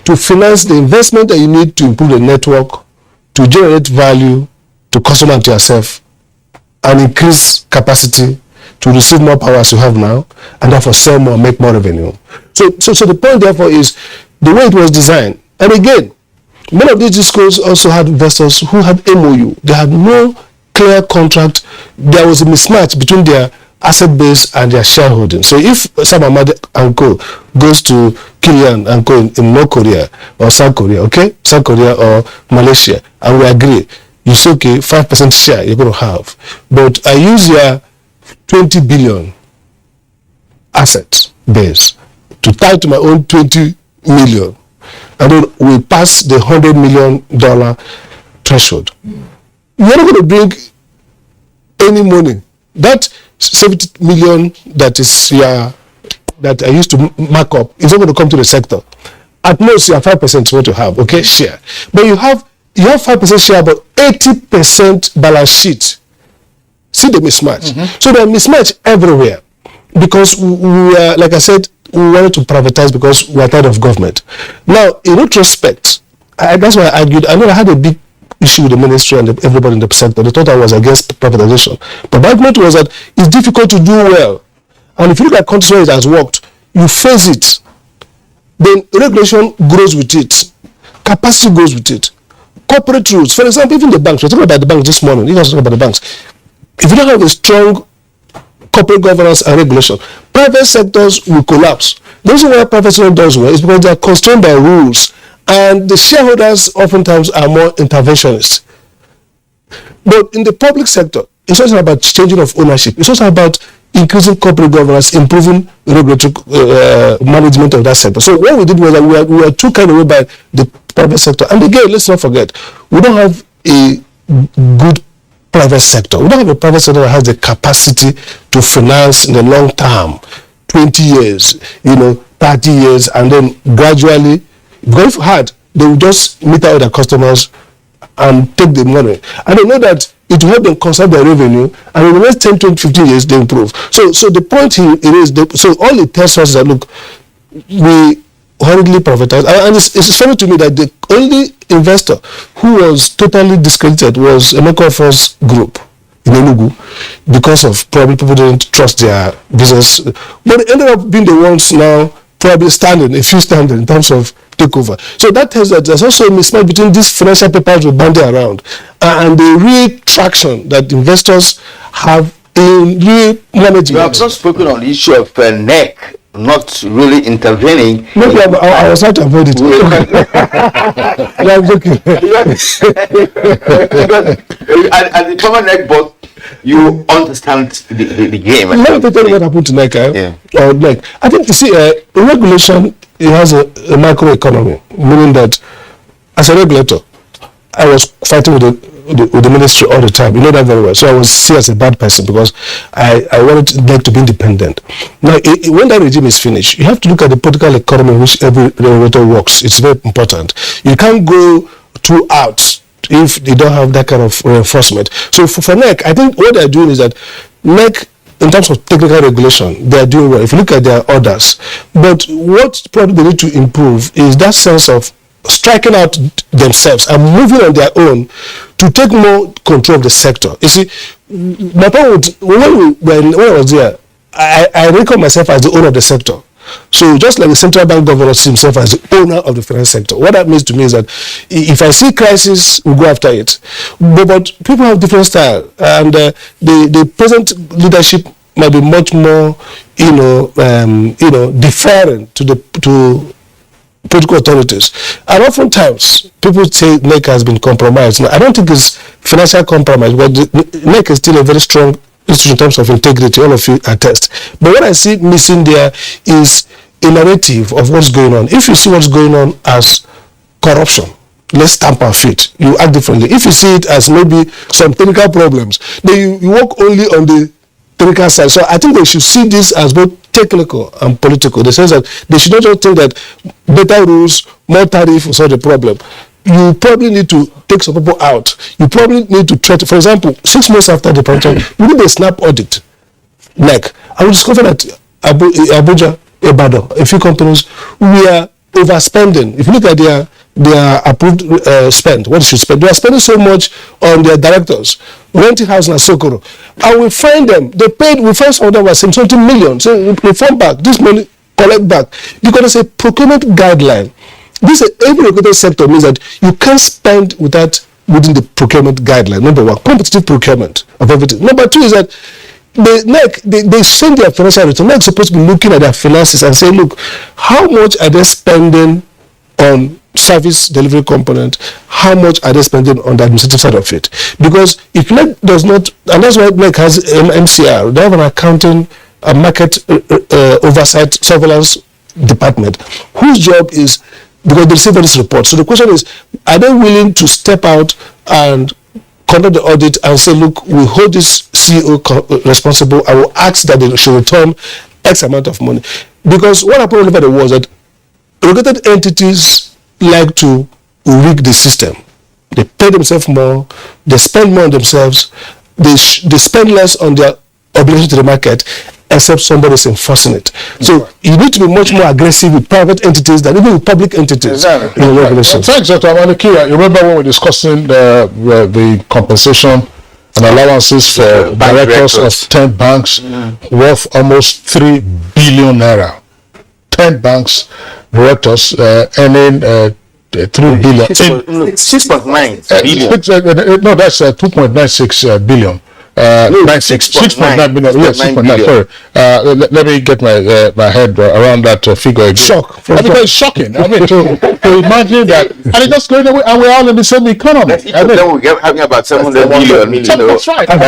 to finance the investment that you need to improve the network, to generate value to customer and to yourself, and increase capacity to receive more power as you have now, and therefore sell more, make more revenue. So the point therefore is the way it was designed. And again, many of these discos also had investors who had MOU. They had no clear contract. There was a mismatch between their asset base and their shareholding. So if Sam Ahmad and Co goes to Kilian and Co in North Korea or South Korea, okay, South Korea or Malaysia, and we agree, you say, okay, 5% share you're going to have, but I use your 20 billion asset base to tie to my own 20 million, and then we pass the $100 million threshold. You're not going to bring any money. That 70 million that is that I used to mark up is not going to come to the sector. At most, you have 5% what you have, okay, share. But you have 5% share, but 80% balance sheet See the mismatch. So there are mismatch everywhere because we are, like I said, we wanted to privatize because we are tired of government. Now, in retrospect, that's why I argued. I know I had a big issue with the ministry and everybody in the sector. They thought I was against privatization. But my argument was that it's difficult to do well. And if you look at countries where it has worked, you face it. Then regulation grows with it. Capacity goes with it. Corporate rules. For example, even the banks. We're talking about the banks this morning. You guys talking about the banks. If you don't have a strong corporate governance and regulation, private sectors will collapse. The reason why private sector does well is because they are constrained by rules. And the shareholders oftentimes are more interventionists. But in the public sector, it's also about changing of ownership. It's also about increasing corporate governance, improving regulatory management of that sector. So what we did was that we were too carried away by the private sector. And again, let's not forget, we don't have a good private sector. We don't have a private sector that has the capacity to finance in the long term, 20 years, 30 years, and then gradually, because if hard, they will just meet out their customers and take the money. And they know that it will help them conserve their revenue, and in the next 10, 20, 15 years, they improve. So the point here is, so all it tells us is that, look, we hurriedly privatize. And it's funny to me that the only investor who was totally discredited was Emekofor's group in Enugu, because of probably people didn't trust their business. But they ended up being the ones now probably standing in terms of takeover. So that tells that there's also a mismatch between these financial papers we're banding around and the real traction that investors have in real managing. You have not spoken on the issue of NEC not really intervening. Maybe I was trying to avoid it. I'm joking. As the former NEC boss, you understand the game. Let me tell you what happened to NEC. Or NEC. I think, you see, regulation, it has a microeconomy, meaning that as a regulator, I was fighting with the ministry all the time. You know that very well. So I was seen as a bad person because I wanted NEC to be independent. Now, when that regime is finished, you have to look at the political economy in which every regulator works. It's very important. You can't go too out if they don't have that kind of reinforcement. So for NEC, I think what they're doing is that NEC, in terms of technical regulation, they are doing well. If you look at their orders, but what probably they need to improve is that sense of striking out themselves and moving on their own to take more control of the sector. You see, my point when I was there, I reckon myself as the owner of the sector. So just like the central bank governor sees himself as the owner of the finance sector, what that means to me is that if I see crisis, we'll go after it. But people have different style, and the present leadership might be much more, deferring to political authorities. And oftentimes, people say NEC has been compromised. Now, I don't think it's financial compromise, but NEC is still a very strong institution in terms of integrity. All of you attest. But what I see missing there is a narrative of what's going on. If you see what's going on as corruption, let's stamp our feet. You act differently. If you see it as maybe some technical problems, then you work only on the technical side. So I think they should see this as both technical and political. The sense that they should not just think that better rules, more tariff will solve the problem. You probably need to take some people out. You probably need to try to, for example, 6 months after the pandemic, we did a snap audit. Like, I will discover that Abuja, Ibadan, a few companies, we are overspending. If you look at their approved spend, what they should spend, they are spending so much on their directors, renting house in Sokoro. And we find them, we find some of them was 70 million. So we form back, this money collect back. Because there's a procurement guideline. Every regulated sector means that you can't spend within the procurement guideline. Number one, competitive procurement of everything. Number two is that they send their financial return. NEC is supposed to be looking at their finances and say, look, how much are they spending on service delivery component? How much are they spending on the administrative side of it? Because if NEC does not, and that's why NEC has MCR, they have an accounting, a market oversight surveillance department, whose job is, because they receive this report. So the question is, are they willing to step out and conduct the audit and say, look, we hold this CEO responsible, I will ask that they should return X amount of money. Because what happened all over the world is that regulated entities like to rig the system. They pay themselves more, they spend more on themselves, they spend less on their obligation to the market, except somebody is enforcing it. So you need to be much more aggressive with private entities than even with public entities in the regulation. Thanks, Dr. Amaniki. You remember when we were discussing the compensation and allowances for directors of 10 banks worth almost 3 billion naira. 10 banks directors earning 3 billion. 6.9 billion. No, that's 2.96 billion. 6.9 billion. Yes, 6.9. Sorry. Let me get my head around that figure again. Shock. Because it's shocking. I mean, to imagine that, and it's just going away, and we're all in the same economy. Each of them will get having about 700 million. That's right. And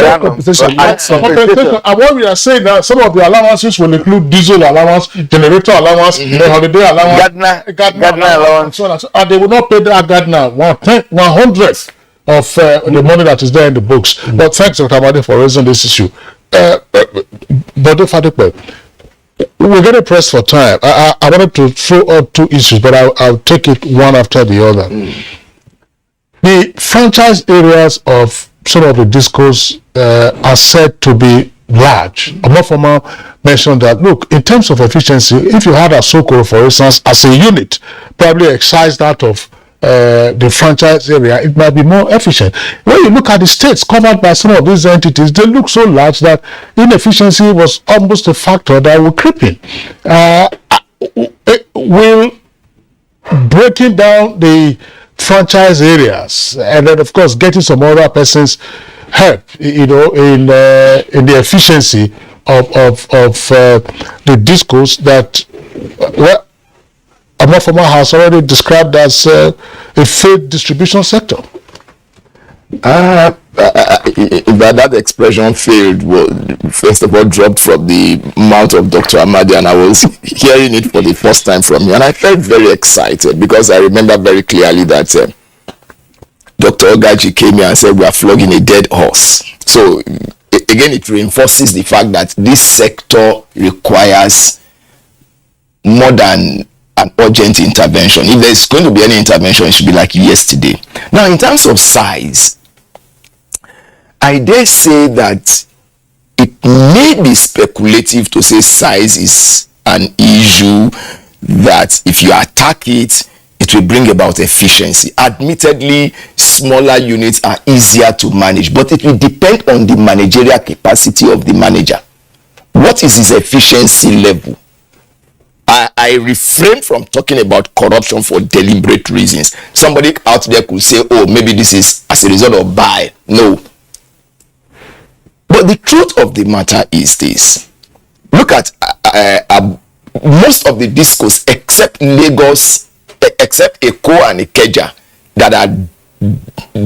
what we are saying now, some of the allowances will include diesel allowance, generator allowance, holiday allowance, gardener allowance, and they will not pay that gardener 1/100th of the money that is there in the books. But thanks, Dr. Amadi, for raising this issue. But we're getting pressed for time. I wanted to throw up two issues, but I'll take it one after the other. The franchise areas of some of the discos are said to be large. Omofoma mentioned that, look, in terms of efficiency, if you had a Soko, for instance, as a unit, probably excised out of the franchise area, it might be more efficient. When you look at the states covered by some of these entities, they look so large that inefficiency was almost a factor that will creep in. Will breaking down the franchise areas and then, of course, getting some other persons help, in the efficiency of the discourse that, well, Amafoma has already described as a failed distribution sector. That expression failed was first of all dropped from the mouth of Dr. Amadi, and I was hearing it for the first time from you, and I felt very excited because I remember very clearly that Dr. Ogaji came here and said we are flogging a dead horse. So again, it reinforces the fact that this sector requires more than an urgent intervention. If there's going to be any intervention, it should be like yesterday. Now, in terms of size, I dare say that it may be speculative to say size is an issue that if you attack it, it will bring about efficiency. Admittedly, smaller units are easier to manage, but it will depend on the managerial capacity of the manager. What is his efficiency level? I refrain from talking about corruption for deliberate reasons. Somebody out there could say, oh, maybe this is as a result of buy. No. But the truth of the matter is this. Look at most of the discos except Lagos, except Eko and Ikeja that are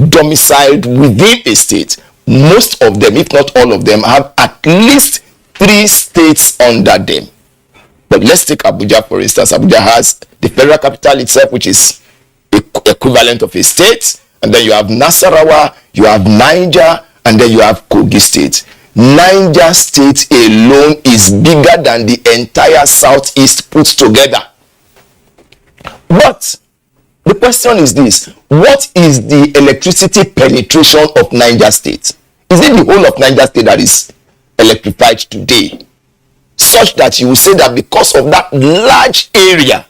domiciled within a state. Most of them, if not all of them, have at least 3 states under them. But let's take Abuja, for instance. Abuja has the federal capital itself, which is equivalent of a state. And then you have Nasarawa, you have Niger, and then you have Kogi State. Niger State alone is bigger than the entire Southeast put together. But the question is this. What is the electricity penetration of Niger State? Is it the whole of Niger State that is electrified today? Such that you will say that because of that large area,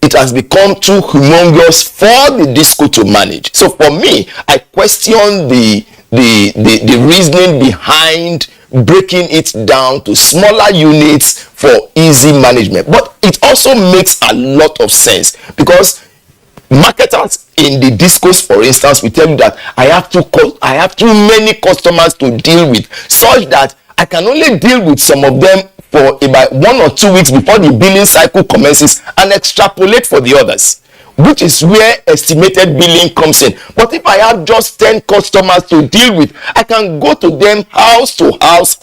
it has become too humongous for the disco to manage. So for me, I question the reasoning behind breaking it down to smaller units for easy management. But it also makes a lot of sense because marketers in the discos, for instance, will tell you that I have too many customers to deal with, such that I can only deal with some of them for about 1 or 2 weeks before the billing cycle commences and extrapolate for the others, which is where estimated billing comes in. But if I have just 10 customers to deal with, I can go to them house to house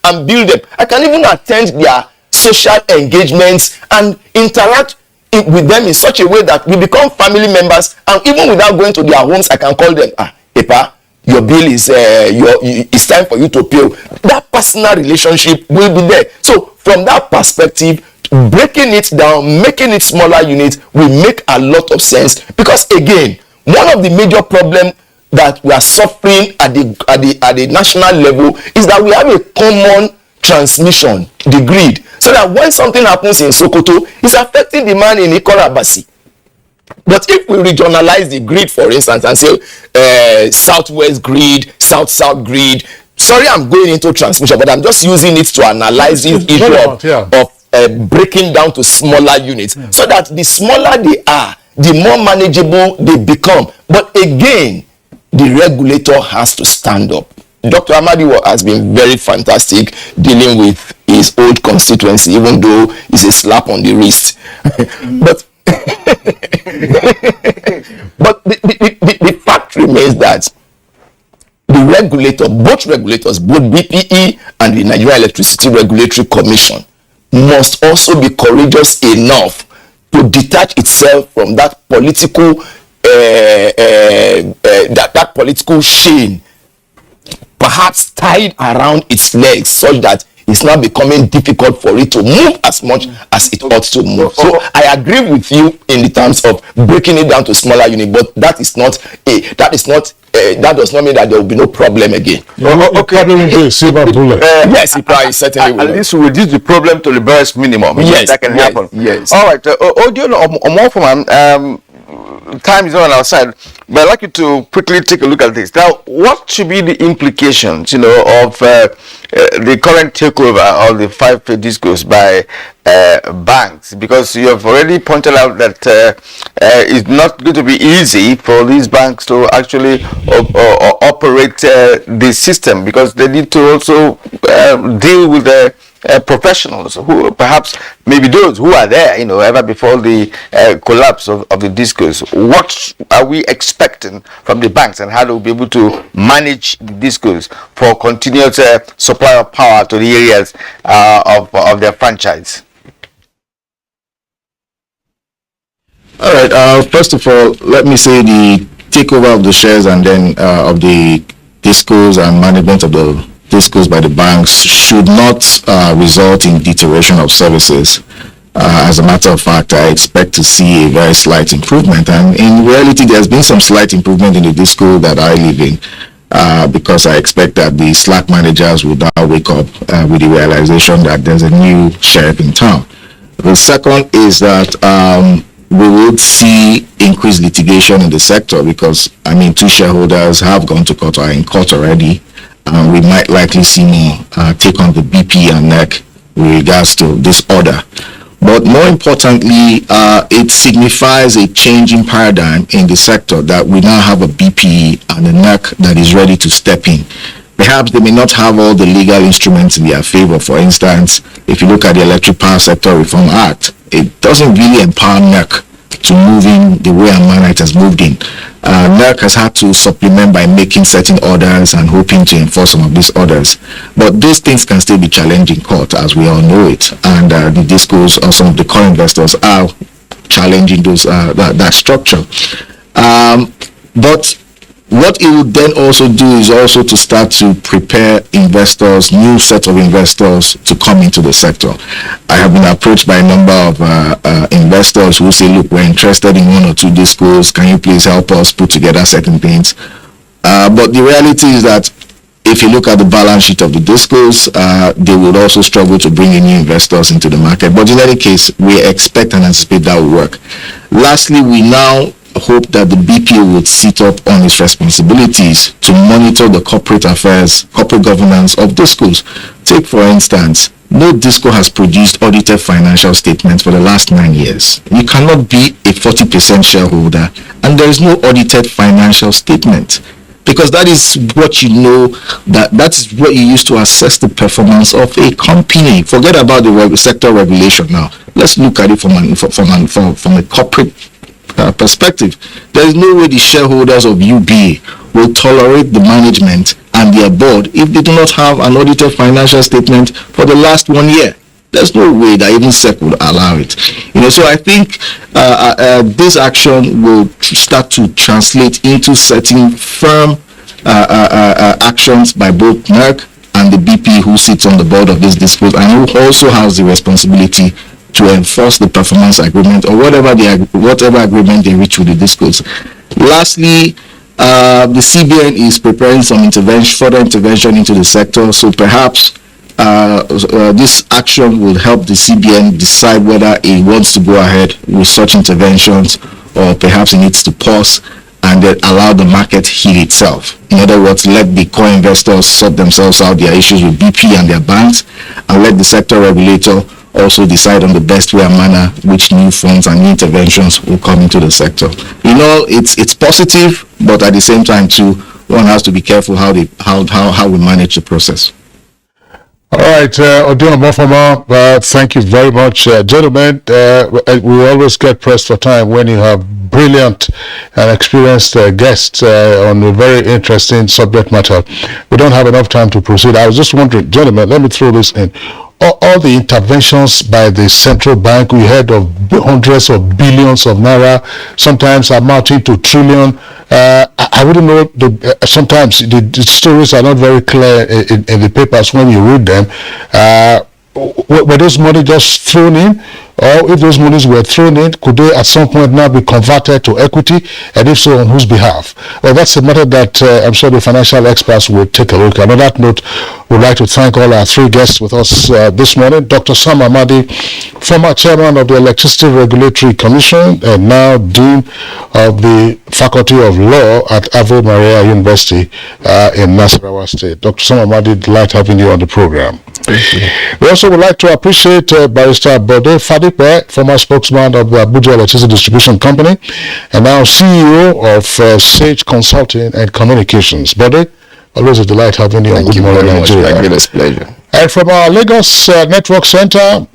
and bill them. I can even attend their social engagements and interact with them in such a way that we become family members, and even without going to their homes, I can call them, Epa, your bill is it's time for you to pay. That personal relationship will be there. So from that perspective, breaking it down, making it smaller units will make a lot of sense, because again, one of the major problems that we are suffering at the national level is that we have a common transmission, the grid, so that when something happens in Sokoto, it's affecting the man in Ikorabasi. But if we regionalize the grid, for instance, and say southwest grid, south grid, sorry, I'm going into transmission, but I'm just using it to analyze the issue of breaking down to smaller units, so that the smaller they are, the more manageable they become. But again, the regulator has to stand up. Dr. Amadi has been very fantastic dealing with his old constituency, even though it's a slap on the wrist. But the fact remains that the regulator, both regulators, both BPE and the Nigerian Electricity Regulatory Commission, must also be courageous enough to detach itself from that political that political chain, perhaps tied around its legs, such that it's now becoming difficult for it to move as much as it ought to move. So I agree with you in the terms of breaking it down to smaller units, but that does not mean that there will be no problem again. Yes, it certainly will. At least we reduce the problem to the barest minimum. Yes, that can happen. Yes. All right. Time is on our side, but I'd like you to quickly take a look at this. Now, what should be the implications, of the current takeover of the 5 discos by banks? Because you have already pointed out that it's not going to be easy for these banks to actually operate the system, because they need to also deal with the professionals who perhaps maybe those who are there, ever before the collapse of the discos. What are we expecting from the banks, and how do we be able to manage the discos for continuous supply of power to the areas of their franchise? All right. First of all, let me say the takeover of the shares and then of the discos and management of the discos by the banks should not result in deterioration of services. As a matter of fact, I expect to see a very slight improvement, and in reality there's been some slight improvement in the disco that I live in, because I expect that the slack managers will now wake up with the realization that there's a new sheriff in town. The second is that we would see increased litigation in the sector, because 2 shareholders have gone to court or are in court already. We might likely see more take on the BP and NEC with regards to this order. But more importantly, it signifies a change in paradigm in the sector, that we now have a BP and a NEC that is ready to step in. Perhaps they may not have all the legal instruments in their favor. For instance, if you look at the Electric Power Sector Reform Act, it doesn't really empower NEC to move in the way and manner it has moved in. NERC has had to supplement by making certain orders and hoping to enforce some of these orders. But those things can still be challenged in court, as we all know it. And the discos or some of the core investors are challenging those that structure. But what it would then also do is also to start to prepare investors, new set of investors to come into the sector. I have been approached by a number of investors who say, look, we're interested in 1 or 2 discos. Can you please help us put together certain things? But the reality is that if you look at the balance sheet of the discos, they would also struggle to bring in new investors into the market. But in any case, we expect and anticipate that will work. Lastly, we now hope that the BPO would sit up on its responsibilities to monitor the corporate affairs, corporate governance of discos. Take, for instance, no disco has produced audited financial statements for the last 9 years. You cannot be a 40% shareholder and there is no audited financial statement, because that is what that is what you use to assess the performance of a company. Forget about the sector regulation now. Let's look at it from a corporate perspective. There is no way the shareholders of UBA will tolerate the management and their board if they do not have an audited financial statement for the last 1 year. There's no way that even SEC would allow it. So I think this action will start to translate into certain firm actions by both NERC and the BP, who sits on the board of this disposal and who also has the responsibility to enforce the performance agreement or whatever agreement they reach with the discos. Lastly, the CBN is preparing some further intervention into the sector. So perhaps this action will help the CBN decide whether it wants to go ahead with such interventions, or perhaps it needs to pause and then allow the market heal itself. In other words, let the core investors sort themselves out their issues with BP and their banks, and let the sector regulator also decide on the best way and manner which new funds and new interventions will come into the sector. It's positive, but at the same time too, one has to be careful how we manage the process. All right, Odino Mofama, thank you very much. Gentlemen, we always get pressed for time when you have brilliant and experienced guests on a very interesting subject matter. We don't have enough time to proceed. I was just wondering, gentlemen, let me throw this in. All the interventions by the central bank, we heard of hundreds of billions of naira, sometimes amounting to trillion. I wouldn't know, sometimes the stories are not very clear in the papers when you read them. Were those money just thrown in? Or if those monies were thrown in, could they at some point now be converted to equity? And if so, on whose behalf? Well, that's a matter that I'm sure the financial experts will take a look at. On that note, we'd like to thank all our three guests with us this morning. Dr. Sam Amadi, former chairman of the Electricity Regulatory Commission and now dean of the Faculty of Law at Ave Maria University in Nasarawa State. Dr. Sam Amadi, delight having you on the program. Thank you. We also would like to appreciate Barrister Bode Fadipe, former spokesman of the Abuja Electricity Distribution Company and now CEO of Sage Consulting and Communications. Bode, always a delight having you on Good Morning Nigeria. Thank you, it's a pleasure. And from our Lagos Network Center,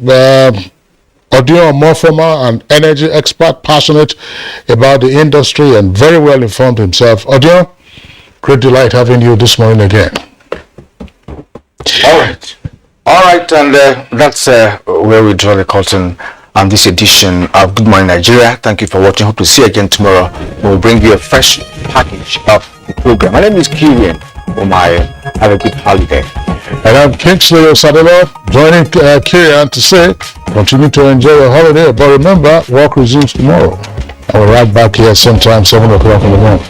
Odino Mofama, an energy expert, passionate about the industry and very well informed himself. Odino, great delight having you this morning again. All right, and that's where we draw the curtain on this edition of Good Morning Nigeria. Thank you for watching. Hope to see you again tomorrow. We'll bring you a fresh package of the program. My name is Kirian. Have a good holiday. And I'm Kingsley Osadolo, joining Kirian to say, continue to enjoy your holiday, but remember, work resumes tomorrow. I will be right back here sometime 7 o'clock in the morning.